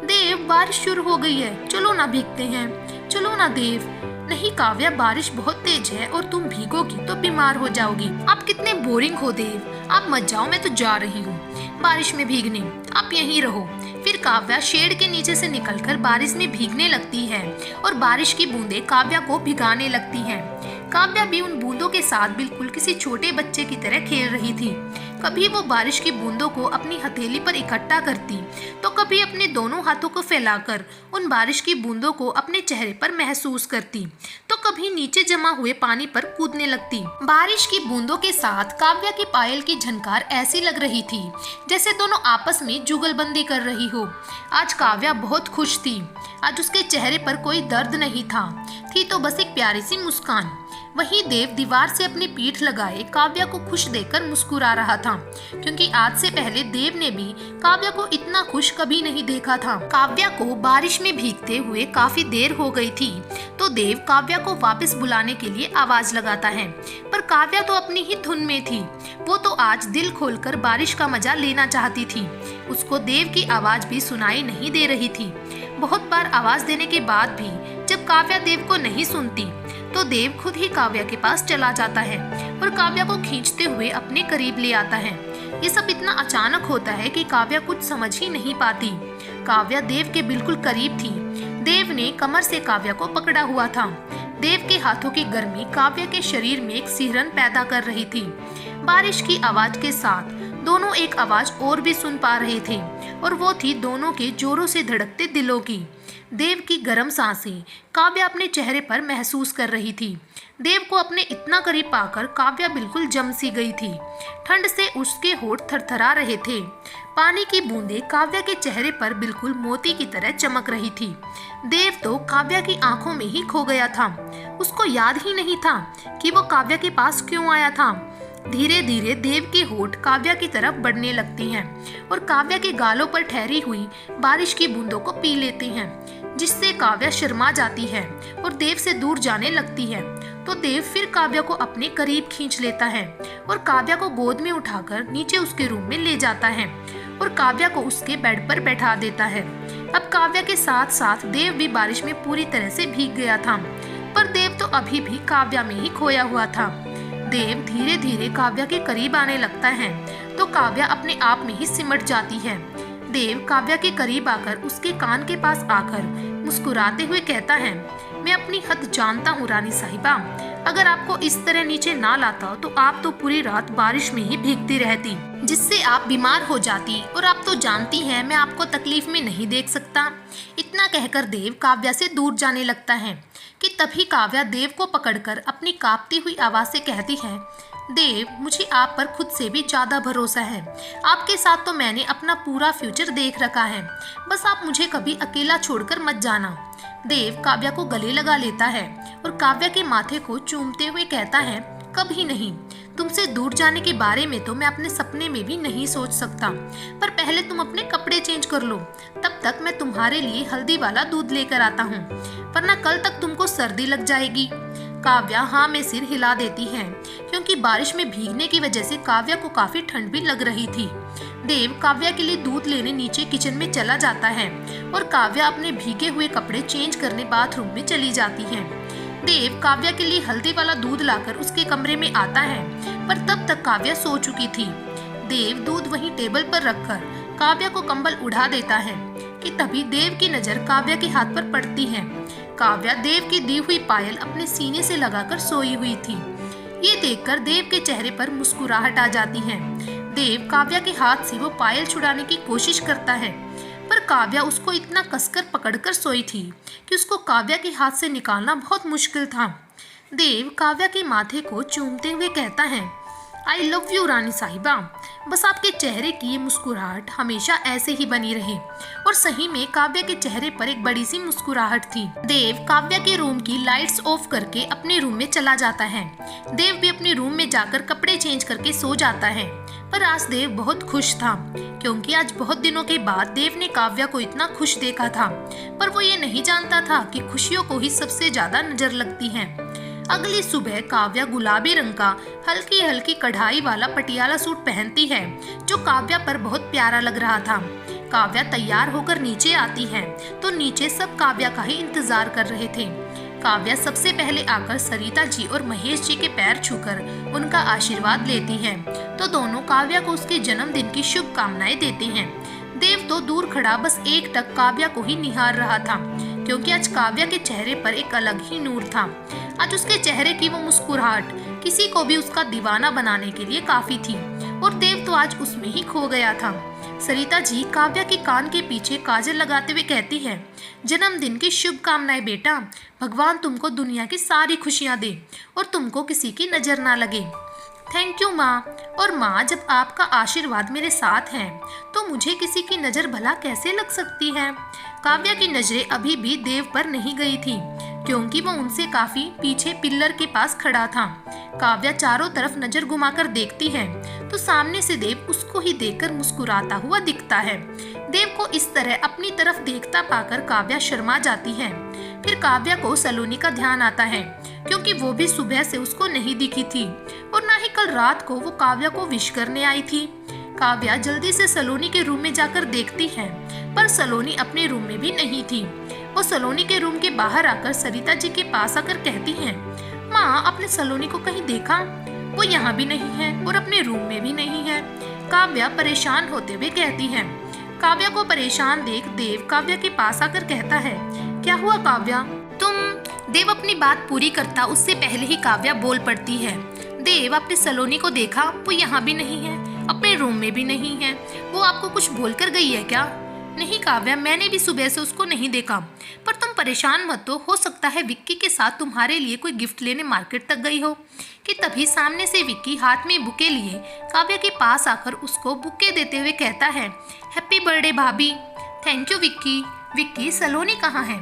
देव, बारिश शुरू हो गई है, चलो ना भीगते हैं, चलो ना देव। नहीं काव्या, बारिश बहुत तेज है और तुम भीगोगी तो बीमार हो जाओगी। आप कितने बोरिंग हो देव, आप मत जाओ, मैं तो जा रही हूँ बारिश में भीगने, आप यहीं रहो। फिर काव्या शेड के नीचे से निकलकर बारिश में भीगने लगती है और बारिश की बूंदें काव्या को भिगाने लगती हैं। काव्या भी उन बूंदों के साथ बिल्कुल किसी छोटे बच्चे की तरह खेल रही थी। कभी वो बारिश की बूंदों को अपनी हथेली पर इकट्ठा करती, तो कभी अपने दोनों हाथों को फैलाकर उन बारिश की बूंदों को अपने चेहरे पर महसूस करती, तो कभी नीचे जमा हुए पानी पर कूदने लगती। बारिश की बूंदों के साथ काव्या की पायल की झनकार ऐसी लग रही थी जैसे दोनों आपस में जुगलबंदी कर रही हो। आज काव्या बहुत खुश थी। आज उसके चेहरे पर कोई दर्द नहीं था, थी तो बस एक प्यारी सी मुस्कान। वहीं देव दीवार से अपनी पीठ लगाए काव्या को खुश देखकर मुस्कुरा रहा था, क्योंकि आज से पहले देव ने भी काव्या को इतना खुश कभी नहीं देखा था। काव्या को बारिश में भीगते हुए काफी देर हो गई थी, तो देव काव्या को वापस बुलाने के लिए आवाज लगाता है, पर काव्या तो अपनी ही धुन में थी। वो तो आज दिल खोलकर बारिश का मजा लेना चाहती थी। उसको देव की आवाज भी सुनाई नहीं दे रही थी। बहुत बार आवाज देने के बाद भी जब काव्या देव को नहीं सुनती, तो देव खुद ही काव्या के पास चला जाता है और काव्या को खींचते हुए अपने करीब ले आता है। ये सब इतना अचानक होता है कि काव्या कुछ समझ ही नहीं पाती। काव्या देव के बिल्कुल करीब थी। देव ने कमर से काव्या को पकड़ा हुआ था। देव के हाथों की गर्मी काव्या के शरीर में एक सिहरन पैदा कर रही थी। बारिश की आवाज के साथ दोनों एक आवाज और भी सुन पा रहे थे, और वो थी दोनों के जोरों से धड़कते दिलों की। देव की गर्म सांसें काव्या अपने चेहरे पर महसूस कर रही थी। देव को अपने इतना करीब पाकर काव्या बिल्कुल जम सी गई थी। ठंड से उसके होंठ थरथरा रहे थे। पानी की बूंदें काव्या के चेहरे पर बिल्कुल मोती की तरह चमक रही थी। देव तो काव्या की आंखों में ही खो गया था। उसको याद ही नहीं था कि वो काव्या के पास क्यों आया था। धीरे धीरे देव के होंठ काव्या की तरफ बढ़ने लगती हैं और काव्या के गालों पर ठहरी हुई बारिश की बूंदों को पी लेते हैं, जिससे काव्या शर्मा जाती है और देव से दूर जाने लगती है। तो देव फिर काव्या को अपने करीब खींच लेता है और काव्या को गोद में उठाकर नीचे उसके रूम में ले जाता है और काव्या को उसके बेड पर बैठा देता है। अब काव्या के साथ साथ देव भी बारिश में पूरी तरह से भीग गया था, पर देव तो अभी भी काव्या में ही खोया हुआ था। देव धीरे धीरे काव्या के करीब आने लगता है, तो काव्या अपने आप में ही सिमट जाती है। देव काव्या के करीब आकर उसके कान के पास आकर मुस्कुराते हुए कहता है, मैं अपनी हद जानता हूँ रानी साहिबा, अगर आपको इस तरह नीचे ना लाता तो आप तो पूरी रात बारिश में ही भीगती रहती, जिससे आप बीमार हो जाती, और आप तो जानती हैं मैं आपको तकलीफ में नहीं देख सकता। इतना कहकर देव काव्या से दूर जाने लगता है कि तभी काव्या देव को पकड़कर अपनी कांपती हुई आवाज से कहती है, देव, मुझे आप पर खुद से भी ज्यादा भरोसा है। आपके साथ तो मैंने अपना पूरा फ्यूचर देख रखा है, बस आप मुझे कभी अकेला छोड़कर मत जाना। देव काव्या को गले लगा लेता है और काव्या के माथे को चूमते हुए कहता है, कभी नहीं, तुमसे दूर जाने के बारे में तो मैं अपने सपने में भी नहीं सोच सकता, पर पहले तुम अपने कपड़े चेंज कर लो, तब तक मैं तुम्हारे लिए हल्दी वाला दूध लेकर आता हूँ, वरना कल तक तुमको सर्दी लग जाएगी। काव्या हाँ में सिर हिला देती है, क्योंकि बारिश में भीगने की वजह से काव्या को काफी ठंड भी लग रही थी। देव काव्या के लिए दूध लेने नीचे किचन में चला जाता है और काव्या अपने भीगे हुए कपड़े चेंज करने बाथरूम में चली जाती है। देव काव्या के लिए हल्दी वाला दूध लाकर उसके कमरे में आता है, पर तब तक काव्या सो चुकी थी। देव दूध वहीं टेबल पर रखकर काव्या को कंबल उड़ा देता है कि तभी देव की नजर काव्या के हाथ पर पड़ती है। काव्या देव की दी हुई पायल अपने सीने से लगाकर सोई हुई थी। ये देखकर देव के चेहरे पर मुस्कुराहट आ जाती है। देव काव्या के हाथ से वो पायल छुड़ाने की कोशिश करता है, पर काव्या उसको इतना कसकर पकड़कर सोई थी कि उसको काव्या के हाथ से निकालना बहुत मुश्किल था। देव काव्या के माथे को चूमते हुए कहता है, आई लव यू रानी साहिबा। बस आपके चेहरे की ये मुस्कुराहट हमेशा ऐसे ही बनी रहे। और सही में काव्या के चेहरे पर एक बड़ी सी मुस्कुराहट थी। देव काव्या के रूम की लाइट्स ऑफ करके अपने रूम में चला जाता है। देव भी अपने रूम में जाकर कपड़े चेंज करके सो जाता है। पर आज देव बहुत खुश था, क्योंकि आज बहुत दिनों के बाद देव ने काव्या को इतना खुश देखा था। पर वो ये नहीं जानता था कि खुशियों को ही सबसे ज्यादा नजर लगती है। अगली सुबह काव्या गुलाबी रंग का हल्की हल्की कढ़ाई वाला पटियाला सूट पहनती है, जो काव्या पर बहुत प्यारा लग रहा था। काव्या तैयार होकर नीचे आती है तो नीचे सब काव्या का ही इंतजार कर रहे थे। काव्या सबसे पहले आकर सरिता जी और महेश जी के पैर छूकर उनका आशीर्वाद लेती है, तो दोनों काव्या को उसके जन्मदिन की शुभकामनाएं देते हैं। देव तो दूर खड़ा बस एक टक काव्या को ही निहार रहा था, क्योंकि आज काव्या के चेहरे पर एक अलग ही नूर था। आज उसके चेहरे की वो मुस्कुराहट किसी को भी उसका दीवाना बनाने के लिए काफी थी, और देव तो आज उसमें ही खो गया था। सरिता जी काव्या के कान के पीछे काजल लगाते हुए कहती है, जन्मदिन की शुभकामनाएं बेटा, भगवान तुमको दुनिया की सारी खुशियां दे और तुमको किसी की नजर ना लगे। थैंक यू माँ। और माँ, जब आपका आशीर्वाद मेरे साथ है तो मुझे किसी की नज़र भला कैसे लग सकती है। काव्या की नजरें अभी भी देव पर नहीं गई थी, क्योंकि वो उनसे काफी पीछे पिल्लर के पास खड़ा था। काव्या चारों तरफ नजर घुमाकर देखती है तो सामने से देव उसको ही देखकर मुस्कुराता हुआ दिखता है। देव को इस तरह अपनी तरफ देखता पाकर काव्या शर्मा जाती है। फिर काव्या को सलोनी का ध्यान आता है, क्योंकि वो भी सुबह से उसको नहीं दिखी थी और ना ही कल रात को वो काव्या को विश करने आई थी। काव्या जल्दी से सलोनी के रूम में जाकर देखती है, पर सलोनी अपने रूम में भी नहीं थी। वो सलोनी के रूम के बाहर आकर सरिता जी के पास आकर कहती है, माँ, आपने सलोनी को कहीं देखा? वो यहाँ भी नहीं है और अपने रूम में भी नहीं है। काव्या परेशान होते हुए कहती है। काव्या को परेशान देख देव काव्या के पास आकर कहता है, क्या हुआ काव्या? देव अपनी बात पूरी करता उससे पहले ही काव्या बोल पड़ती है, देव, आपने सलोनी को देखा? वो यहाँ भी नहीं है, अपने रूम में भी नहीं है। वो आपको कुछ बोलकर गई है क्या? नहीं काव्या, मैंने भी सुबह से उसको नहीं देखा। पर तुम परेशान मत हो सकता है विक्की के साथ तुम्हारे लिए कोई गिफ्ट लेने मार्केट तक गई हो। कि तभी सामने से विक्की हाथ में बुके लिए काव्या के पास आकर उसको बुके देते हुए कहता है, हैप्पी बर्थडे भाभी। Thank you Vicky. विक्की, सलोनी कहाँ है?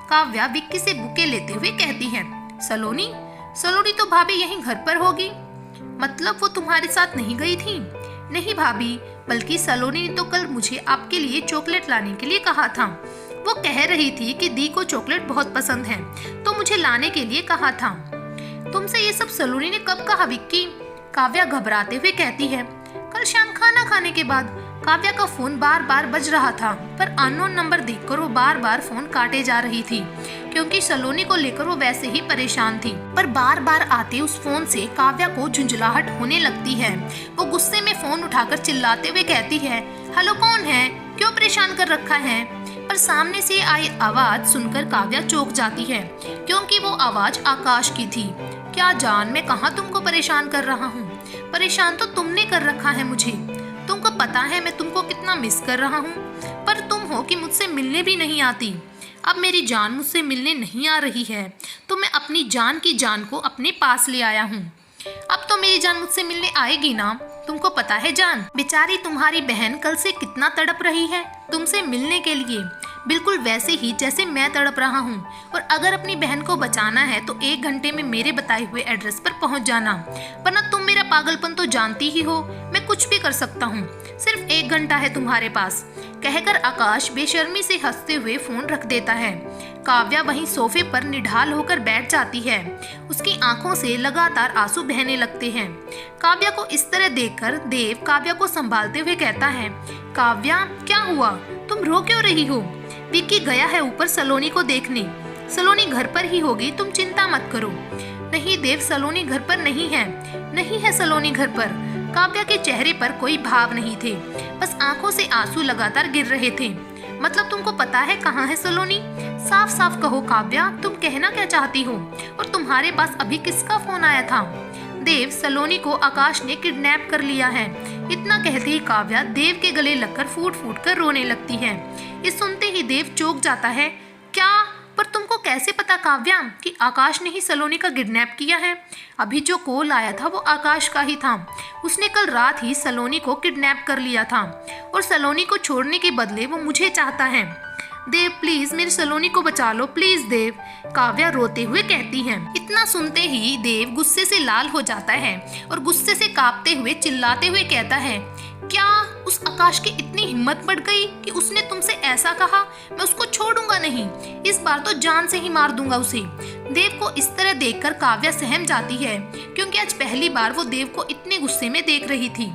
काव्या विक्की से बुके लेते हुए कहती है, सलोनी तो भाभी यहीं घर पर होगी। मतलब वो तुम्हारे साथ नहीं गई थी? नहीं भाभी, बल्कि सलोनी ने तो कल मुझे आपके लिए चॉकलेट लाने के लिए कहा था। वो कह रही थी कि दी को चॉकलेट बहुत पसंद है, तो मुझे लाने के लिए कहा था। तुमसे ये सब सलोनी ने कब कहा विक्की? काव्या घबराते हुए कहती है, कल शाम खाना खाने के बाद। काव्या का फोन बार बार बज रहा था, पर अननोन नंबर देखकर वो बार बार फोन काटे जा रही थी, क्योंकि सलोनी को लेकर वो वैसे ही परेशान थी। पर बार बार आते उस फोन से काव्या को झुंझलाहट होने लगती है। वो गुस्से में फोन उठाकर चिल्लाते हुए कहती है, हेलो, कौन है? क्यों परेशान कर रखा है? पर सामने से आई आवाज सुनकर काव्या चौंक जाती है, क्योंकि वो आवाज आकाश की थी। क्या जान, मैं कहाँ तुमको परेशान कर रहा हूँ? परेशान तो तुमने कर रखा है मुझे। तुमको पता है मैं तुमको कितना मिस कर रहा हूँ, पर तुम हो कि मुझसे मिलने भी नहीं आती। अब मेरी जान मुझसे मिलने नहीं आ रही है, तो मैं अपनी जान की जान को अपने पास ले आया हूँ। अब तो मेरी जान मुझसे मिलने आएगी ना? तुमको पता है जान, बेचारी तुम्हारी बहन कल से कितना तड़प रही है तुमसे मिलने के लिए, बिल्कुल वैसे ही जैसे मैं तड़प रहा हूँ। और अगर अपनी बहन को बचाना है तो 1 घंटे में मेरे बताए हुए एड्रेस पर पहुँच जाना, वरना तुम मेरा पागलपन तो जानती ही हो, मैं कुछ भी कर सकता हूँ। सिर्फ 1 घंटा है तुम्हारे पास। कहकर आकाश बेशर्मी से हंसते हुए फोन रख देता है। काव्या वहीं सोफे पर निढाल होकर बैठ जाती है। उसकी आंखों से लगातार आंसू बहने लगते हैं। काव्या को इस तरह देखकर देव काव्या को संभालते हुए कहता है, काव्या, क्या हुआ? तुम रो क्यों रही हो? विक्की गया है ऊपर सलोनी को देखने। सलोनी घर पर ही होगी, तुम चिंता मत करो। नहीं देव, सलोनी घर पर नहीं है। नहीं है सलोनी घर पर। काव्या के चेहरे पर कोई भाव नहीं थे, बस आंखों से आंसू लगातार गिर रहे थे। मतलब तुमको पता है कहाँ है सलोनी? साफ साफ कहो काव्या, तुम कहना क्या चाहती हो? और तुम्हारे पास अभी किसका फोन आया था? देव, सलोनी को आकाश ने किडनैप कर लिया है। इतना कहते ही काव्या देव के गले लगकर फूट फूट कर रोने लगती है। ये सुनते ही देव चौंक जाता है। क्या? पर तुमको कैसे पता काव्या कि आकाश ने ही सलोनी का किडनैप किया है? अभी जो कॉल आया था वो आकाश का ही था। उसने कल रात ही सलोनी को किडनैप कर लिया था और सलोनी को छोड़ने के बदले वो मुझे चाहता है। देव प्लीज मेरी सलोनी को बचा लो, प्लीज देव, काव्या रोते हुए कहती है। इतना सुनते ही देव गुस्से से लाल हो जाता है और गुस्से से कांपते हुए चिल्लाते हुए कहता है, क्या उस आकाश की इतनी हिम्मत बढ़ गई कि उसने तुमसे ऐसा कहा? मैं उसको छोड़ूंगा नहीं, इस बार तो जान से ही मार दूंगा उसे। देव को इस तरह देखकर काव्या सहम जाती है, क्योंकि आज पहली बार वो देव को इतने गुस्से में देख रही थी।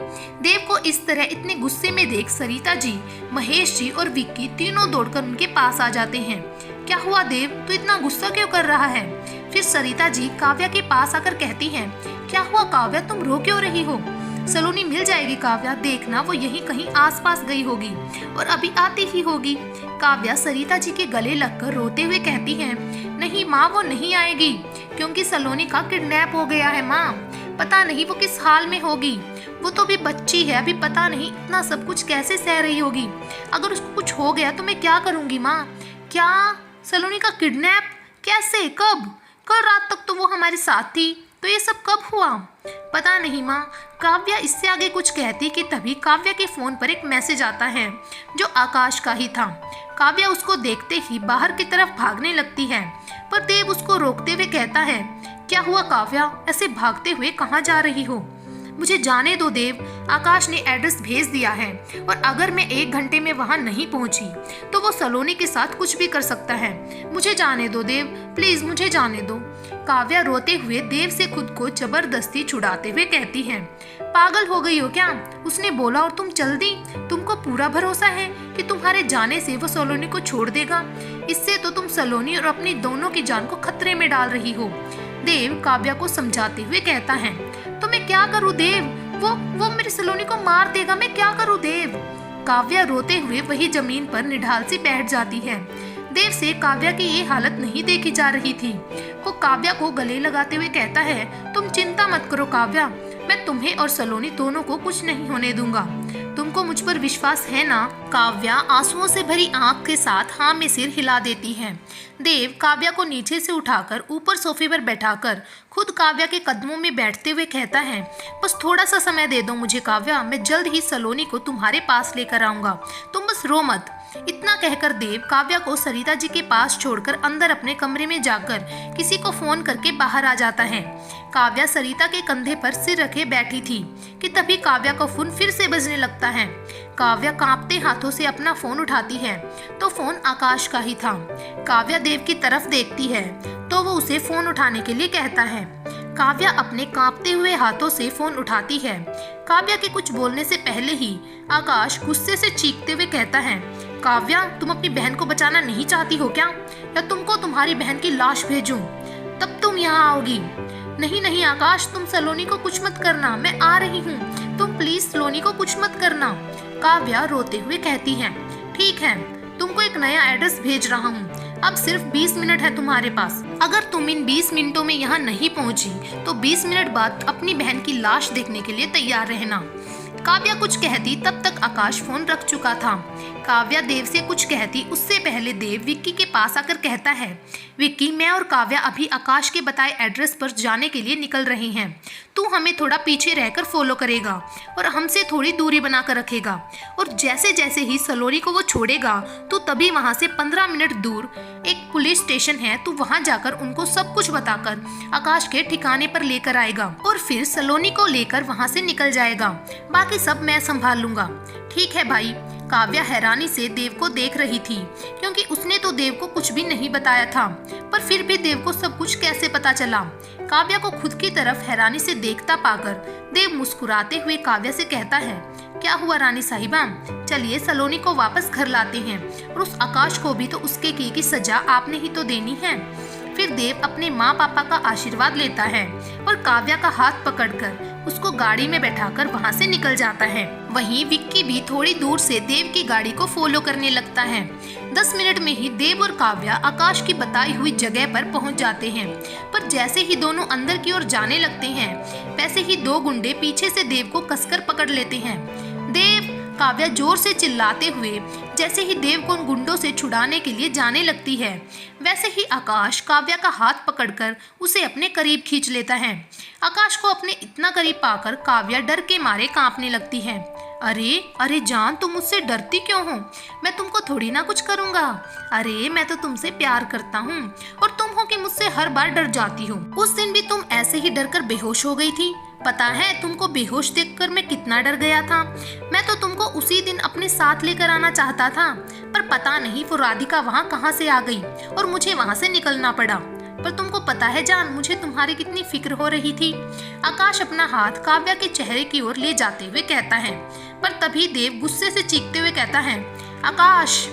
देव को इस तरह इतने गुस्से में देख सरिता जी, महेश जी और विक्की तीनों दौड़कर उनके पास आ जाते हैं। क्या हुआ देव, तू इतना गुस्सा क्यों कर रहा है? फिर सरिता जी काव्या के पास आकर कहती हैं, क्या हुआ काव्या, तुम रो क्यों रही हो? सलोनी मिल जाएगी काव्या, देखना वो यहीं कहीं आसपास गई होगी और अभी आती ही होगी। काव्या सरिता जी के गले लगकर रोते हुए कहती है, नहीं माँ, वो नहीं आएगी क्योंकि सलोनी का किडनैप हो गया है माँ। पता नहीं वो किस हाल में होगी, वो तो भी बच्ची है, अभी पता नहीं इतना सब कुछ कैसे सह रही होगी। अगर उसको कुछ हो गया तो मैं क्या करूँगी माँ? क्या सलोनी का किडनैप? कैसे, कब? कल रात तक तो वो हमारे साथ थी, तो ये सब कब हुआ? पता नहीं माँ। काव्या इससे आगे कुछ कहती कि तभी काव्या के फोन पर एक मैसेज आता है जो आकाश का ही था। काव्या उसको देखते ही बाहर की तरफ भागने लगती है, पर देव उसको रोकते हुए कहता है, क्या हुआ काव्या, ऐसे भागते हुए कहाँ जा रही हो? मुझे जाने दो देव, आकाश ने एड्रेस भेज दिया है और अगर मैं 1 घंटे में वहां नहीं पहुंची तो वो सलोनी के साथ कुछ भी कर सकता है। मुझे जाने दो देव, प्लीज मुझे जाने दो। काव्या रोते हुए देव से खुद को जबरदस्ती छुड़ाते हुए कहती है, पागल हो गई हो क्या? उसने बोला और तुम चल दी? तुमको पूरा भरोसा है कि तुम्हारे जाने से वो सलोनी को छोड़ देगा? इससे तो तुम सलोनी और अपनी दोनों की जान को खतरे में डाल रही हो। देव काव्या को समझाते हुए कहता है, तो मैं क्या करूं देव, वो मेरी सलोनी को मार देगा, मैं क्या करूं देव? काव्या रोते हुए वही जमीन पर निढाल सी बैठ जाती है। देव से काव्या की ये हालत नहीं देखी जा रही थी। वो काव्या को गले लगाते हुए कहता है, तुम चिंता मत करो काव्या, मैं तुम्हें और सलोनी दोनों को कुछ नहीं होने दूंगा। तुमको मुझ पर विश्वास है ना? काव्या आंसुओं से भरी आंख के साथ हाँ में सिर हिला देती है। देव काव्या को नीचे से उठाकर ऊपर सोफे पर बैठाकर खुद काव्या के कदमों में बैठते हुए कहता है, बस थोड़ा सा समय दे दो मुझे काव्या, मैं जल्द ही सलोनी को तुम्हारे पास लेकर आऊंगा, तुम बस रो मत। इतना कहकर देव काव्या को सरिता जी के पास छोड़कर अंदर अपने कमरे में जाकर किसी को फोन करके बाहर आ जाता है। काव्या सरिता के कंधे पर सिर रखे बैठी थी कि तभी काव्या का फोन फिर से बजने लगता है। काव्या कांपते हाथों से अपना फोन उठाती है तो फोन आकाश का ही था। काव्या देव की तरफ देखती है तो वो उसे फोन उठाने के लिए कहता है। काव्या अपने कांपते हुए हाथों से फोन उठाती है। काव्या के कुछ बोलने से पहले ही आकाश गुस्से से चीखते हुए कहता है, काव्या तुम अपनी बहन को बचाना नहीं चाहती हो क्या? या तुमको तुम्हारी बहन की लाश भेजूं तब तुम यहाँ आओगी? नहीं नहीं आकाश, तुम सलोनी को कुछ मत करना, मैं आ रही हूँ, तुम प्लीज सलोनी को कुछ मत करना। काव्या रोते हुए कहती है, ठीक है, तुमको एक नया एड्रेस भेज रहा हूँ, अब सिर्फ 20 मिनट है तुम्हारे पास। अगर तुम इन 20 मिनटों में यहाँ नहीं पहुँची तो 20 मिनट बाद अपनी बहन की लाश देखने के लिए तैयार रहना। काव्या कुछ कहती तब तक आकाश फोन रख चुका था। काव्या देव से कुछ कहती उससे पहले देव विक्की के पास आकर कहता है, विक्की मैं और काव्या अभी आकाश के बताए एड्रेस पर जाने के लिए निकल रहे हैं। तू हमें थोड़ा पीछे रहकर फॉलो करेगा और हमसे थोड़ी दूरी बनाकर रखेगा, और जैसे जैसे ही सलोनी को वो छोड़ेगा तो तभी वहाँ से 15 मिनट दूर एक पुलिस स्टेशन है, तू वहाँ जाकर उनको सब कुछ बताकर आकाश के ठिकाने पर लेकर आएगा और फिर सलोनी को लेकर वहाँ से निकल जाएगा। बाकी सब मैं संभाल लूंगा। ठीक है भाई। काव्या हैरानी से देव को देख रही थी क्योंकि उसने तो देव को कुछ भी नहीं बताया था, पर फिर भी देव को सब कुछ कैसे पता चला? काव्या को खुद की तरफ हैरानी से देखता पाकर देव मुस्कुराते हुए काव्या से कहता है, क्या हुआ रानी साहिबा, चलिए सलोनी को वापस घर लाते हैं और उस आकाश को भी तो उसके किए की सजा आपने ही तो देनी है। फिर देव अपने माँ पापा का आशीर्वाद लेता है और काव्या का हाथ पकड़कर उसको गाड़ी में बैठाकर वहाँ से निकल जाता है। वहीं विक्की भी थोड़ी दूर से देव की गाड़ी को फॉलो करने लगता है। 10 मिनट में ही देव और काव्या आकाश की बताई हुई जगह पर पहुँच जाते हैं, पर जैसे ही दोनों अंदर की ओर जाने लगते हैं वैसे ही 2 गुंडे पीछे से देव को कसकर पकड़ लेते हैं। देव काव्या जोर से चिल्लाते हुए जैसे ही देव को उन गुंडों से छुड़ाने के लिए जाने लगती है, वैसे ही आकाश काव्या का हाथ पकड़कर उसे अपने करीब खींच लेता है। आकाश को अपने इतना करीब पाकर काव्या डर के मारे कांपने लगती है। अरे अरे जान, तुम मुझसे डरती क्यों हो? मैं तुमको थोड़ी ना कुछ करूंगा। अरे मैं तो तुमसे प्यार करता हूँ और तुम हो कि मुझसे हर बार डर जाती हो। उस दिन भी तुम ऐसे ही डर कर बेहोश हो गई थी। पता है तुमको बेहोश देखकर मैं कितना डर गया था। मैं तो तुमको उसी दिन अपने साथ लेकर आना चाहता था, पर पता नहीं वो राधिका वहाँ कहाँ से आ गई और मुझे वहाँ से निकलना पड़ा। पर तुमको पता है जान, मुझे तुम्हारी कितनी फिक्र हो रही थी। आकाश अपना हाथ काव्या के चेहरे की ओर ले जाते हुए कहता है, पर तभी देव गुस्से से चीखते हुए कहता है, आकाश,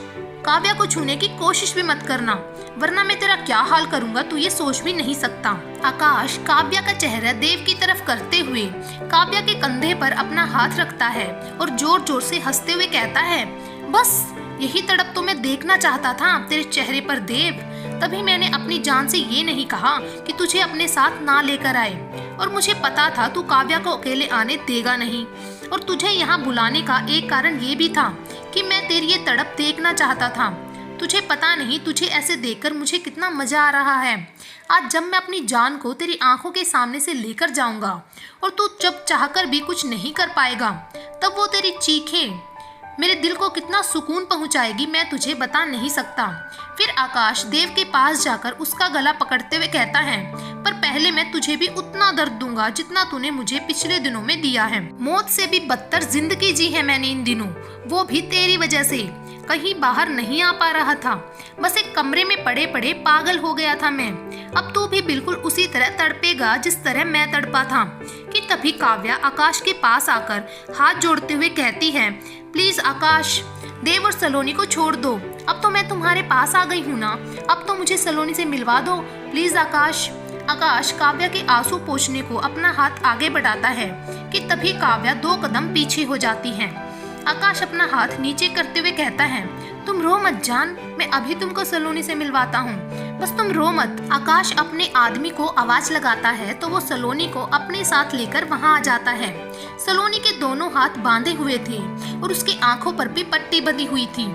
काव्या को छूने की कोशिश भी मत करना, वरना मैं तेरा क्या हाल करूंगा तू ये सोच भी नहीं सकता। आकाश काव्या का चेहरा देव की तरफ करते हुए काव्या के कंधे पर अपना हाथ रखता है और जोर जोर से हंसते हुए कहता है, बस यही तड़प तो मैं देखना चाहता था तेरे चेहरे पर देव। तभी मैंने अपनी जान से ये नहीं कहा कि तुझे अपने साथ ना लेकर आए, और मुझे पता था तू काव्या को अकेले आने देगा नहीं, और तुझे यहाँ बुलाने का एक कारण ये भी था कि मैं तेरी ये तड़प देखना चाहता था। तुझे पता नहीं तुझे ऐसे देखकर मुझे कितना मजा आ रहा है। आज जब मैं अपनी जान को तेरी आंखों के सामने से लेकर जाऊंगा और तू जब चाहकर भी कुछ नहीं कर पाएगा, तब वो तेरी चीखें मेरे दिल को कितना सुकून पहुंचाएगी, मैं तुझे बता नहीं सकता। फिर आकाश देव के पास जाकर उसका गला पकड़ते हुए कहता है, पर पहले मैं तुझे भी उतना दर्द दूंगा जितना तूने मुझे पिछले दिनों में दिया है। मौत से भी बदतर जिंदगी जी है मैंने इन दिनों, वो भी तेरी वजह से। कहीं बाहर नहीं आ पा रहा था, बस एक कमरे में पड़े पड़े पागल हो गया था मैं। अब तू भी बिल्कुल उसी तरह तड़पेगा जिस तरह मैं तड़पा था। कि तभी काव्या आकाश के पास आकर हाथ जोड़ते हुए कहती है, प्लीज आकाश, देव और सलोनी को छोड़ दो। अब तो मैं तुम्हारे पास आ गई हूँ ना, अब तो मुझे सलोनी से मिलवा दो प्लीज आकाश। आकाश काव्या के आंसू पोंछने को अपना हाथ आगे बढ़ाता है कि तभी काव्या 2 कदम पीछे हो जाती है। आकाश अपना हाथ नीचे करते हुए कहता है, तुम रो मत जान, मैं अभी तुमको सलोनी से मिलवाता हूँ, बस तुम रो मत। आकाश अपने आदमी को आवाज लगाता है तो वो सलोनी को अपने साथ लेकर वहाँ आ जाता है। सलोनी के दोनों हाथ बांधे हुए थे और उसकी आंखों पर भी पट्टी बंधी हुई थी।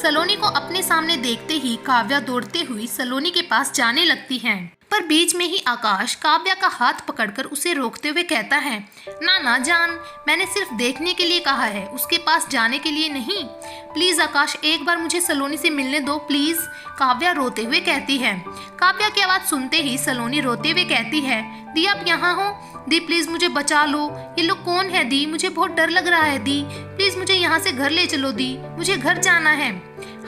सलोनी को अपने सामने देखते ही काव्या दौड़ते हुई सलोनी के पास जाने लगती है, पर बीच में ही आकाश काव्या का हाथ पकड़कर उसे रोकते हुए कहता है, ना ना जान, मैंने सिर्फ देखने के लिए कहा है, उसके पास जाने के लिए नहीं। प्लीज आकाश, एक बार मुझे सलोनी से मिलने दो प्लीज, काव्या रोते हुए कहती है। काव्या की आवाज सुनते ही सलोनी रोते हुए कहती है, दी आप यहाँ हो? दी प्लीज मुझे बचा लो, ये लोग कौन है दी? मुझे बहुत डर लग रहा है दी, प्लीज मुझे यहाँ से घर ले चलो दी, मुझे घर जाना है।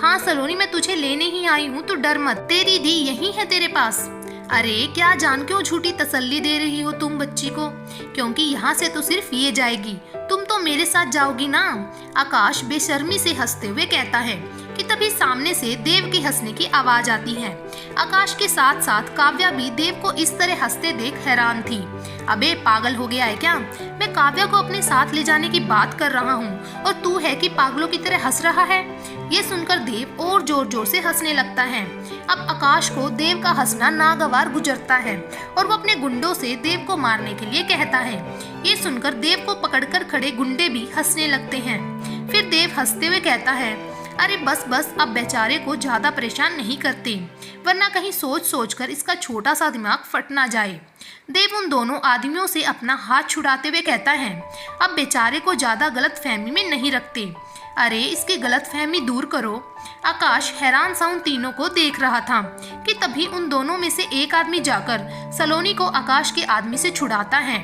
हाँ सलोनी, मैं तुझे लेने ही आई हूँ, तू डर मत, तेरी दी यही है तेरे पास। अरे क्या जान, क्यों झूठी तसल्ली दे रही हो तुम बच्ची को? क्योंकि यहाँ से तो सिर्फ ये जाएगी, तुम तो मेरे साथ जाओगी ना। आकाश बेशर्मी से हंसते हुए कहता है कि तभी सामने से देव के हंसने की आवाज आती है। आकाश के साथ साथ काव्या भी देव को इस तरह हंसते देख हैरान थी। अबे पागल हो गया है क्या? मैं काव्या को अपने साथ ले जाने की बात कर रहा हूँ और तू है कि पागलों की तरह हंस रहा है। ये सुनकर देव और जोर जोर से हंसने लगता है। अब आकाश को देव का हंसना नागवार गुजरता है और वो अपने गुंडों से देव को मारने के लिए कहता है। ये सुनकर देव को पकड़कर खड़े गुंडे भी हंसने लगते हैं। फिर देव हंसते हुए कहता है, अरे बस बस, अब बेचारे को ज्यादा परेशान नहीं करते, वरना कहीं सोच सोच कर इसका छोटा सा दिमाग फट ना जाए। देव उन दोनों आदमियों से अपना हाथ छुड़ाते हुए कहता है, अब बेचारे को ज्यादा गलत फहमी में नहीं रखते। अरे इसकी गलत फहमी दूर करो। आकाश हैरान सा उन तीनों को देख रहा था कि तभी उन दोनों में से एक आदमी जाकर सलोनी को आकाश के आदमी से छुड़ाता है।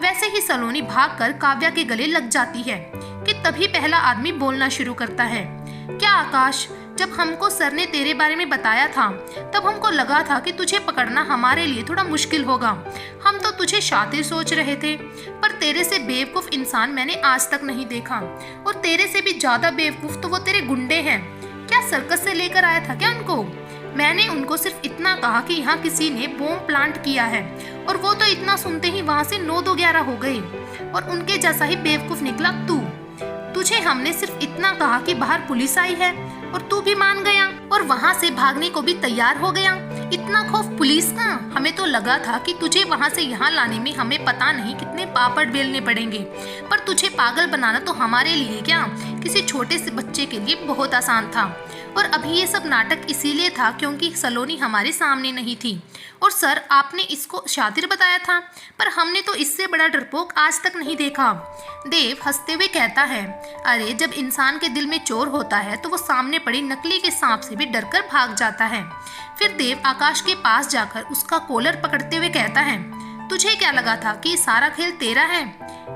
वैसे ही सलोनी भागकर काव्या के गले लग जाती है कि तभी पहला आदमी बोलना शुरू करता है, क्या आकाश, जब हमको सर ने तेरे बारे में बताया था तब हमको लगा था कि तुझे पकड़ना हमारे लिए थोड़ा मुश्किल होगा। हम तो तुझे शातिर सोच रहे थे, पर तेरे से बेवकूफ इंसान मैंने आज तक नहीं देखा, और तेरे से भी ज्यादा बेवकूफ तो वो तेरे गुंडे हैं। क्या सर्कस से लेकर आया था क्या उनको? मैंने उनको सिर्फ इतना कहा कि यहाँ किसी ने बॉम्ब प्लांट किया है, और वो तो इतना सुनते ही वहाँ से 9-2-11 हो गए, और उनके जैसा ही बेवकूफ निकला तू। तुझे हमने सिर्फ इतना कहा कि बाहर पुलिस आई है और तू भी मान गया और वहाँ से भागने को भी तैयार हो गया। इतना खौफ पुलिस का? हमें तो लगा था कि तुझे वहाँ से यहाँ लाने में हमें पता नहीं कितने पापड़ बेलने पड़ेंगे, पर तुझे पागल बनाना तो हमारे लिए क्या, किसी छोटे से बच्चे के लिए बहुत आसान था। और अभी ये सब नाटक इसीलिए था क्योंकि सलोनी हमारे सामने नहीं थी। और सर, आपने इसको शातिर बताया था, पर हमने तो इससे बड़ा डरपोक आज तक नहीं देखा। देव हंसते हुए कहता है, अरे जब इंसान के दिल में चोर होता है तो वो सामने पड़ी नकली के सांप से भी डरकर भाग जाता है। फिर देव आकाश के पास जाकर उसका कॉलर पकड़ते हुए कहता है, तुझे क्या लगा था कि सारा खेल तेरा है?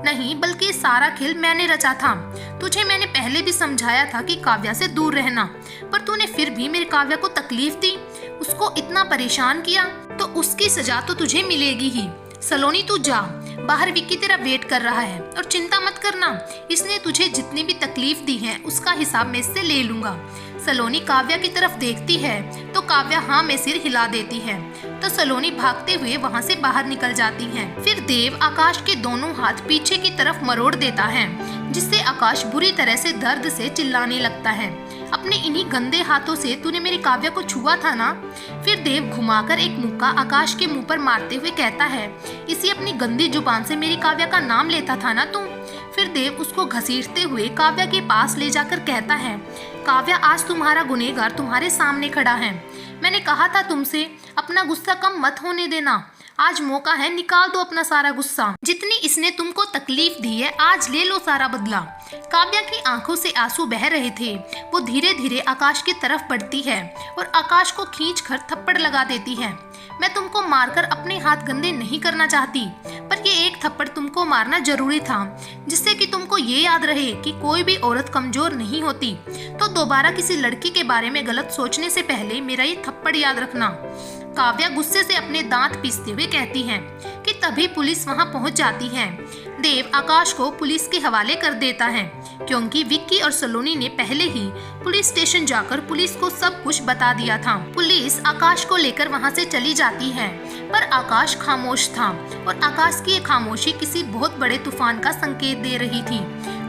नहीं, बल्कि सारा खेल मैंने रचा था। तुझे मैंने पहले भी समझाया था कि काव्या से दूर रहना, पर तूने फिर भी मेरी काव्या को तकलीफ दी, उसको इतना परेशान किया, तो उसकी सजा तो तुझे मिलेगी ही। सलोनी, तू जा, बाहर विक्की तेरा वेट कर रहा है। और चिंता मत करना, इसने तुझे जितनी भी तकलीफ दी है उसका हिसाब मैं इससे ले लूंगा। सलोनी काव्या की तरफ देखती है तो काव्या हाँ में सिर हिला देती है। तो सलोनी भागते हुए वहाँ से बाहर निकल जाती है। फिर देव आकाश के दोनों हाथ पीछे की तरफ मरोड़ देता है, जिससे आकाश बुरी तरह से दर्द से चिल्लाने लगता है, अपने इन्हीं गंदे हाथों से तूने मेरी काव्या को छुआ था ना? फिर देव घुमाकर एक मुक्का आकाश के मुंह पर मारते हुए कहता है, इसी अपनी गंदी जुबान से मेरी काव्या का नाम लेता था ना तू? फिर देव उसको घसीटते हुए काव्या के पास ले जाकर कहता है, काव्या, आज तुम्हारा गुनहगार तुम्हारे सामने खड़ा है। मैंने कहा था तुमसे अपना गुस्सा कम मत होने देना। आज मौका है, निकाल दो अपना सारा गुस्सा। जितनी इसने तुमको तकलीफ दी है, आज ले लो सारा बदला। काव्या की आंखों से आंसू बह रहे थे। वो धीरे धीरे आकाश की तरफ बढ़ती है और आकाश को खींचकर थप्पड़ लगा देती है। मैं तुमको मारकर अपने हाथ गंदे नहीं करना चाहती, पर ये एक थप्पड़ तुमको मारना जरूरी था, जिससे कि तुमको ये याद रहे कि कोई भी औरत कमजोर नहीं होती। तो दोबारा किसी लड़की के बारे में गलत सोचने से पहले मेरा ये थप्पड़ याद रखना। काव्या गुस्से से अपने दांत पीसते हुए कहती है कि तभी पुलिस वहां पहुंच जाती है। देव आकाश को पुलिस के हवाले कर देता है, क्योंकि विक्की और सलोनी ने पहले ही पुलिस स्टेशन जाकर पुलिस को सब कुछ बता दिया था। पुलिस आकाश को लेकर वहां से चली जाती है, पर आकाश खामोश था और आकाश की ये खामोशी किसी बहुत बड़े तूफान का संकेत दे रही थी।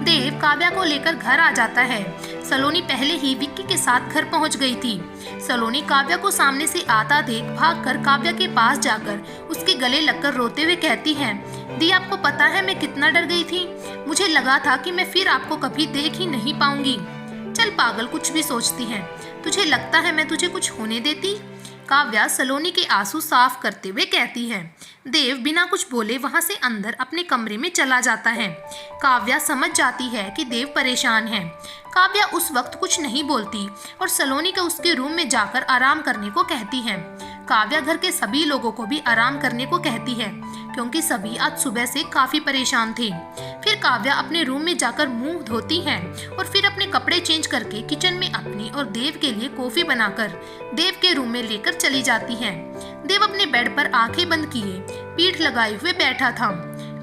देव काव्या को लेकर घर आ जाता है। सलोनी पहले ही विक्की के साथ घर पहुंच गई थी। सलोनी काव्या को सामने से आता देख भागकर काव्या के पास जाकर उसके गले लगकर रोते हुए कहती है, दी, आपको पता है मैं कितना डर गई थी। मुझे लगा था कि मैं फिर आपको कभी देख ही नहीं पाऊंगी। चल पागल, कुछ भी सोचती है। तुझे लगता है मैं तुझे कुछ होने देती? काव्या सलोनी के आंसू साफ करते हुए कहती है। देव बिना कुछ बोले वहां से अंदर अपने कमरे में चला जाता है। काव्या समझ जाती है कि देव परेशान है। काव्या उस वक्त कुछ नहीं बोलती और सलोनी को उसके रूम में जाकर आराम करने को कहती है। काव्या घर के सभी लोगों को भी आराम करने को कहती है, क्योंकि सभी आज सुबह से काफी परेशान थे। फिर काव्या अपने रूम में जाकर मुंह धोती है और फिर अपने कपड़े चेंज करके किचन में अपनी और देव के लिए कॉफी बनाकर देव के रूम में लेकर चली जाती है। देव अपने बेड पर आंखें बंद किए पीठ लगाए हुए बैठा था।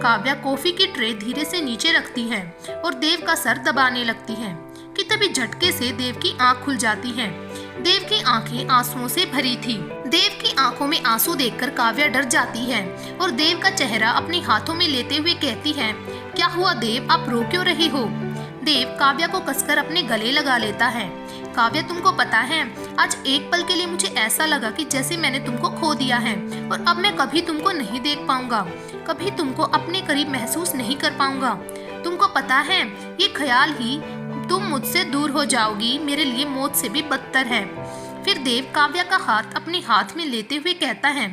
काव्या कॉफी की ट्रे धीरे से नीचे रखती है और देव का सर दबाने लगती है कि तभी झटके से देव की आंख खुल जाती है। देव की आंखें आंसुओं से भरी थी। देव की आंखों में आंसू देखकर काव्या डर जाती है और देव का चेहरा अपने हाथों में लेते हुए कहती है, क्या हुआ देव, आप रो क्यों रही हो? देव काव्या को कसकर अपने गले लगा लेता है। काव्या, तुमको पता है, आज एक पल के लिए मुझे ऐसा लगा कि जैसे मैंने तुमको खो दिया है और अब मैं कभी तुमको नहीं देख पाऊंगा, कभी तुमको अपने करीब महसूस नहीं कर पाऊंगा। तुमको पता है, ये ख्याल ही तुम मुझसे दूर हो जाओगी मेरे लिए मौत से भी बदतर है। फिर देव काव्या का हाथ अपने हाथ में लेते हुए कहता है,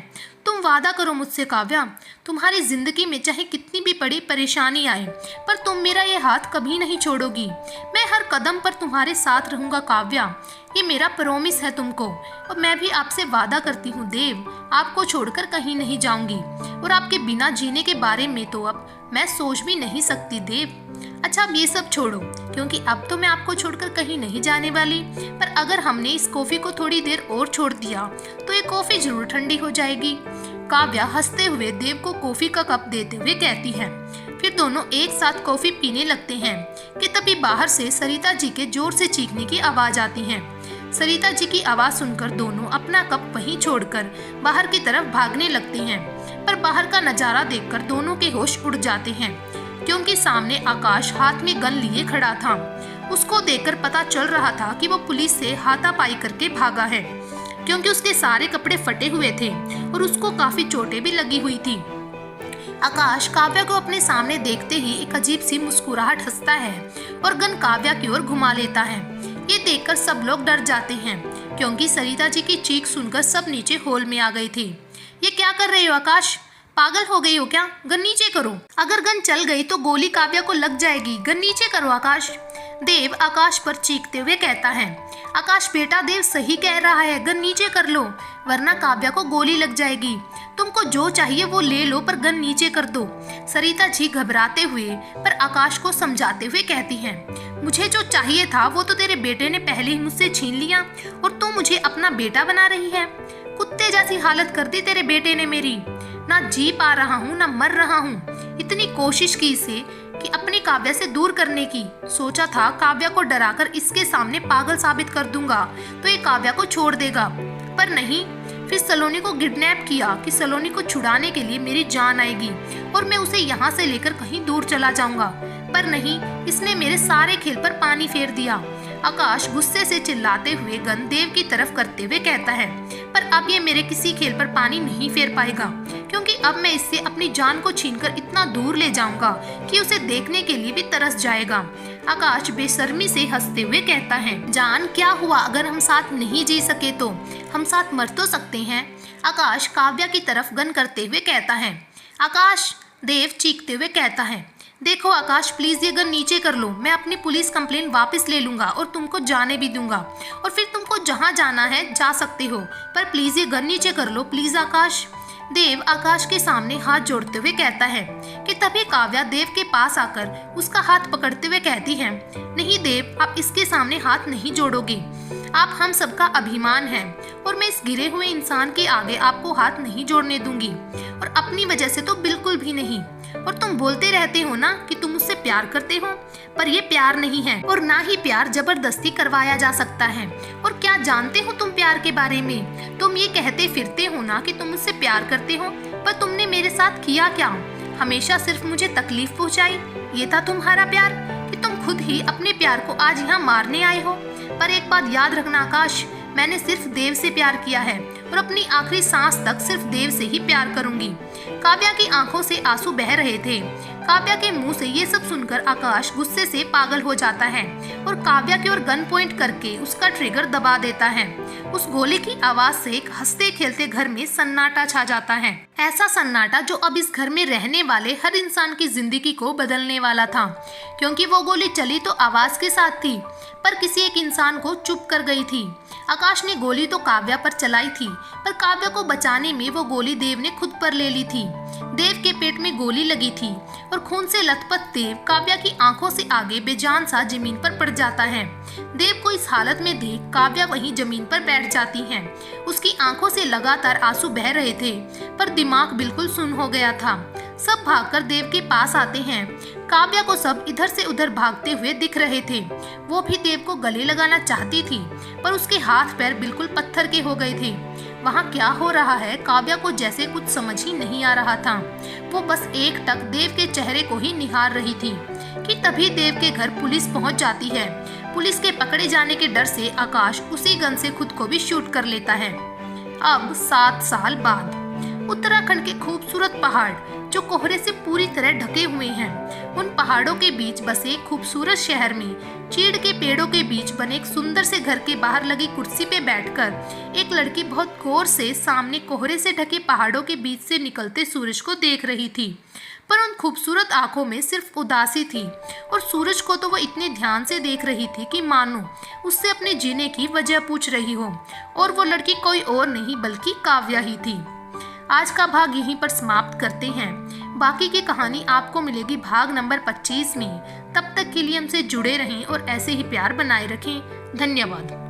तुम वादा करो मुझसे काव्या, तुम्हारी जिंदगी में चाहे कितनी भी बड़ी परेशानी आए, पर तुम मेरा ये हाथ कभी नहीं छोड़ोगी। मैं हर कदम पर तुम्हारे साथ रहूंगा काव्या, ये मेरा प्रॉमिस है तुमको। और मैं भी आपसे वादा करती हूँ देव, आपको छोड़कर कहीं नहीं जाऊंगी और आपके बिना जीने के बारे में तो अब मैं सोच भी नहीं सकती देव। अच्छा, अब ये सब छोड़ो, क्योंकि अब तो मैं आपको छोड़कर कहीं नहीं जाने वाली, पर अगर हमने इस कॉफी को थोड़ी देर और छोड़ दिया तो ये कॉफी जरूर ठंडी हो जाएगी। काव्या हंसते हुए देव को कॉफी का कप देते हुए कहती है। फिर दोनों एक साथ कॉफी पीने लगते हैं कि तभी बाहर से सरिता जी के जोर से चीखने की आवाज आती है। सरिता जी की आवाज सुनकर दोनों अपना कप वहीं छोड़कर बाहर की तरफ भागने लगते हैं, पर बाहर का नजारा देखकर दोनों के होश उड़ जाते हैं, क्योंकि सामने आकाश हाथ में गन लिए खड़ा था। उसको देखकर पता चल रहा था कि वो पुलिस से हाथापाई करके भागा है, क्योंकि उसके सारे कपड़े फटे हुए थे और उसको काफी चोटें भी लगी हुई थी। आकाश काव्या को अपने सामने देखते ही एक अजीब सी मुस्कुराहट हंसता है और गन काव्या की ओर घुमा लेता है। ये देखकर सब लोग डर जाते हैं क्योंकि सरिता जी की चीख सुनकर सब नीचे हॉल में आ गई थी। ये क्या कर रहे हो आकाश, पागल हो गई हो क्या? गन नीचे करो, अगर गन चल गई तो गोली काव्या को लग जाएगी। गन नीचे करो आकाश। देव आकाश पर चीखते हुए कहता है। आकाश बेटा, देव सही कह रहा है, गन नीचे कर लो वरना काव्या को गोली लग जाएगी। तुमको जो चाहिए वो ले लो पर गन नीचे कर दो। सरिता जी घबराते हुए पर आकाश को समझाते हुए कहती हैं, मुझे जो चाहिए था वो तो तेरे बेटे ने पहले ही मुझसे छीन लिया और तू मुझे अपना बेटा बना रही है। कुत्ते जैसी हालत कर दी तेरे बेटे ने मेरी। ना जी पा रहा हूँ ना मर रहा हूँ। इतनी कोशिश की इसे कि अपनी काव्या से दूर करने की, सोचा था काव्या को डराकर इसके सामने पागल साबित कर दूंगा तो ये काव्या को छोड़ देगा, पर नहीं। फिर सलोनी को किडनैप किया कि सलोनी को छुड़ाने के लिए मेरी जान आएगी और मैं उसे यहाँ से लेकर कहीं दूर चला जाऊंगा, पर नहीं, इसने मेरे सारे खेल पर पानी फेर दिया। आकाश गुस्से से चिल्लाते हुए गन देव की तरफ करते हुए कहता है, पर अब ये मेरे किसी खेल पर पानी नहीं फेर पाएगा क्योंकि अब मैं इससे अपनी जान को छीनकर इतना दूर ले जाऊंगा कि उसे देखने के लिए भी तरस जाएगा। आकाश बेशर्मी से हंसते हुए कहता है, जान क्या हुआ, अगर हम साथ नहीं जी सके तो हम साथ मर तो सकते हैं। आकाश काव्या की तरफ गन करते हुए कहता है। आकाश, देव चीखते हुए कहता है, देखो आकाश प्लीज ये गन नीचे कर लो, मैं अपनी पुलिस कंप्लेंट वापस ले लूंगा और तुमको जाने भी दूंगा और फिर तुमको जहां जाना है जा सकते हो, पर प्लीज ये गन नीचे कर लो प्लीज आकाश। देव आकाश के सामने हाथ जोड़ते हुए कहता है कि तभी काव्या देव के पास आकर उसका हाथ पकड़ते हुए कहती है, नहीं देव, आप इसके सामने हाथ नहीं जोड़ोगे, आप हम सबका अभिमान है और मैं इस गिरे हुए इंसान के आगे आपको हाथ नहीं जोड़ने दूंगी और अपनी वजह से तो बिल्कुल भी नहीं। और तुम बोलते रहते हो ना कि तुम मुझसे प्यार करते हो, पर ये प्यार नहीं है और ना ही प्यार जबरदस्ती करवाया जा सकता है। और क्या जानते हो तुम प्यार के बारे में? तुम ये कहते फिरते हो ना कि तुम मुझसे प्यार करते हो, पर तुमने मेरे साथ किया क्या? हमेशा सिर्फ मुझे तकलीफ पहुंचाई। ये था तुम्हारा प्यार कि तुम खुद ही अपने प्यार को आज यहाँ मारने आए हो। पर एक बात याद रखना आकाश, मैंने सिर्फ देव से प्यार किया है और अपनी आखिरी सांस तक सिर्फ देव से ही प्यार करूंगी। काव्या की आंखों से आंसू बह रहे थे। काव्या के मुंह से ये सब सुनकर आकाश गुस्से से पागल हो जाता है और काव्या की ओर गन पॉइंट करके उसका ट्रिगर दबा देता है। उस गोली की आवाज से एक हंसते खेलते घर में सन्नाटा छा जाता है, ऐसा सन्नाटा जो अब इस घर में रहने वाले हर इंसान की जिंदगी को बदलने वाला था, क्योंकि वो गोली चली तो आवाज के साथ थी पर किसी एक इंसान को चुप कर गई थी। आकाश ने गोली तो काव्या पर चलाई थी, पर काव्या को बचाने में वो गोली देव ने खुद पर ले ली थी। देव के पेट में गोली लगी थी और खून से लथपथ देव काव्या की आंखों से आगे बेजान सा जमीन पर पड़ जाता है। देव को इस हालत में देख काव्या वहीं जमीन पर बैठ जाती है। उसकी आंखों से लगातार आंसू बह रहे थे पर दिमाग बिल्कुल सुन्न हो गया था। सब भागकर देव के पास आते हैं। काव्या को सब इधर से उधर भागते हुए दिख रहे थे। वो भी देव को गले लगाना चाहती थी पर उसके हाथ पैर बिल्कुल पत्थर के हो गए थे। वहाँ क्या हो रहा है काव्या को जैसे कुछ समझ ही नहीं आ रहा था। वो बस एक टक देव के चेहरे को ही निहार रही थी कि तभी देव के घर पुलिस पहुंच जाती है। पुलिस के पकड़े जाने के डर से आकाश उसी गन से खुद को भी शूट कर लेता है। अब 7 साल बाद उत्तराखंड के खूबसूरत पहाड़ जो कोहरे से पूरी तरह ढके हुए हैं, उन पहाड़ों के बीच बसे खूबसूरत शहर में चीड़ के पेड़ों के बीच बने एक सुंदर से घर के बाहर लगी कुर्सी पे बैठकर एक लड़की बहुत गौर से सामने कोहरे से ढके पहाड़ों के बीच से निकलते सूरज को देख रही थी। पर उन खूबसूरत आंखों में सिर्फ उदासी थी और सूरज को तो वह इतने ध्यान से देख रही थी कि मानो उससे अपने जीने की वजह पूछ रही हो। और वो लड़की कोई और नहीं बल्कि काव्या ही थी। आज का भाग यहीं पर समाप्त करते हैं। बाकी की कहानी आपको मिलेगी भाग नंबर 25 में। तब तक के लिए हमसे जुड़े रहें और ऐसे ही प्यार बनाए रखें। धन्यवाद।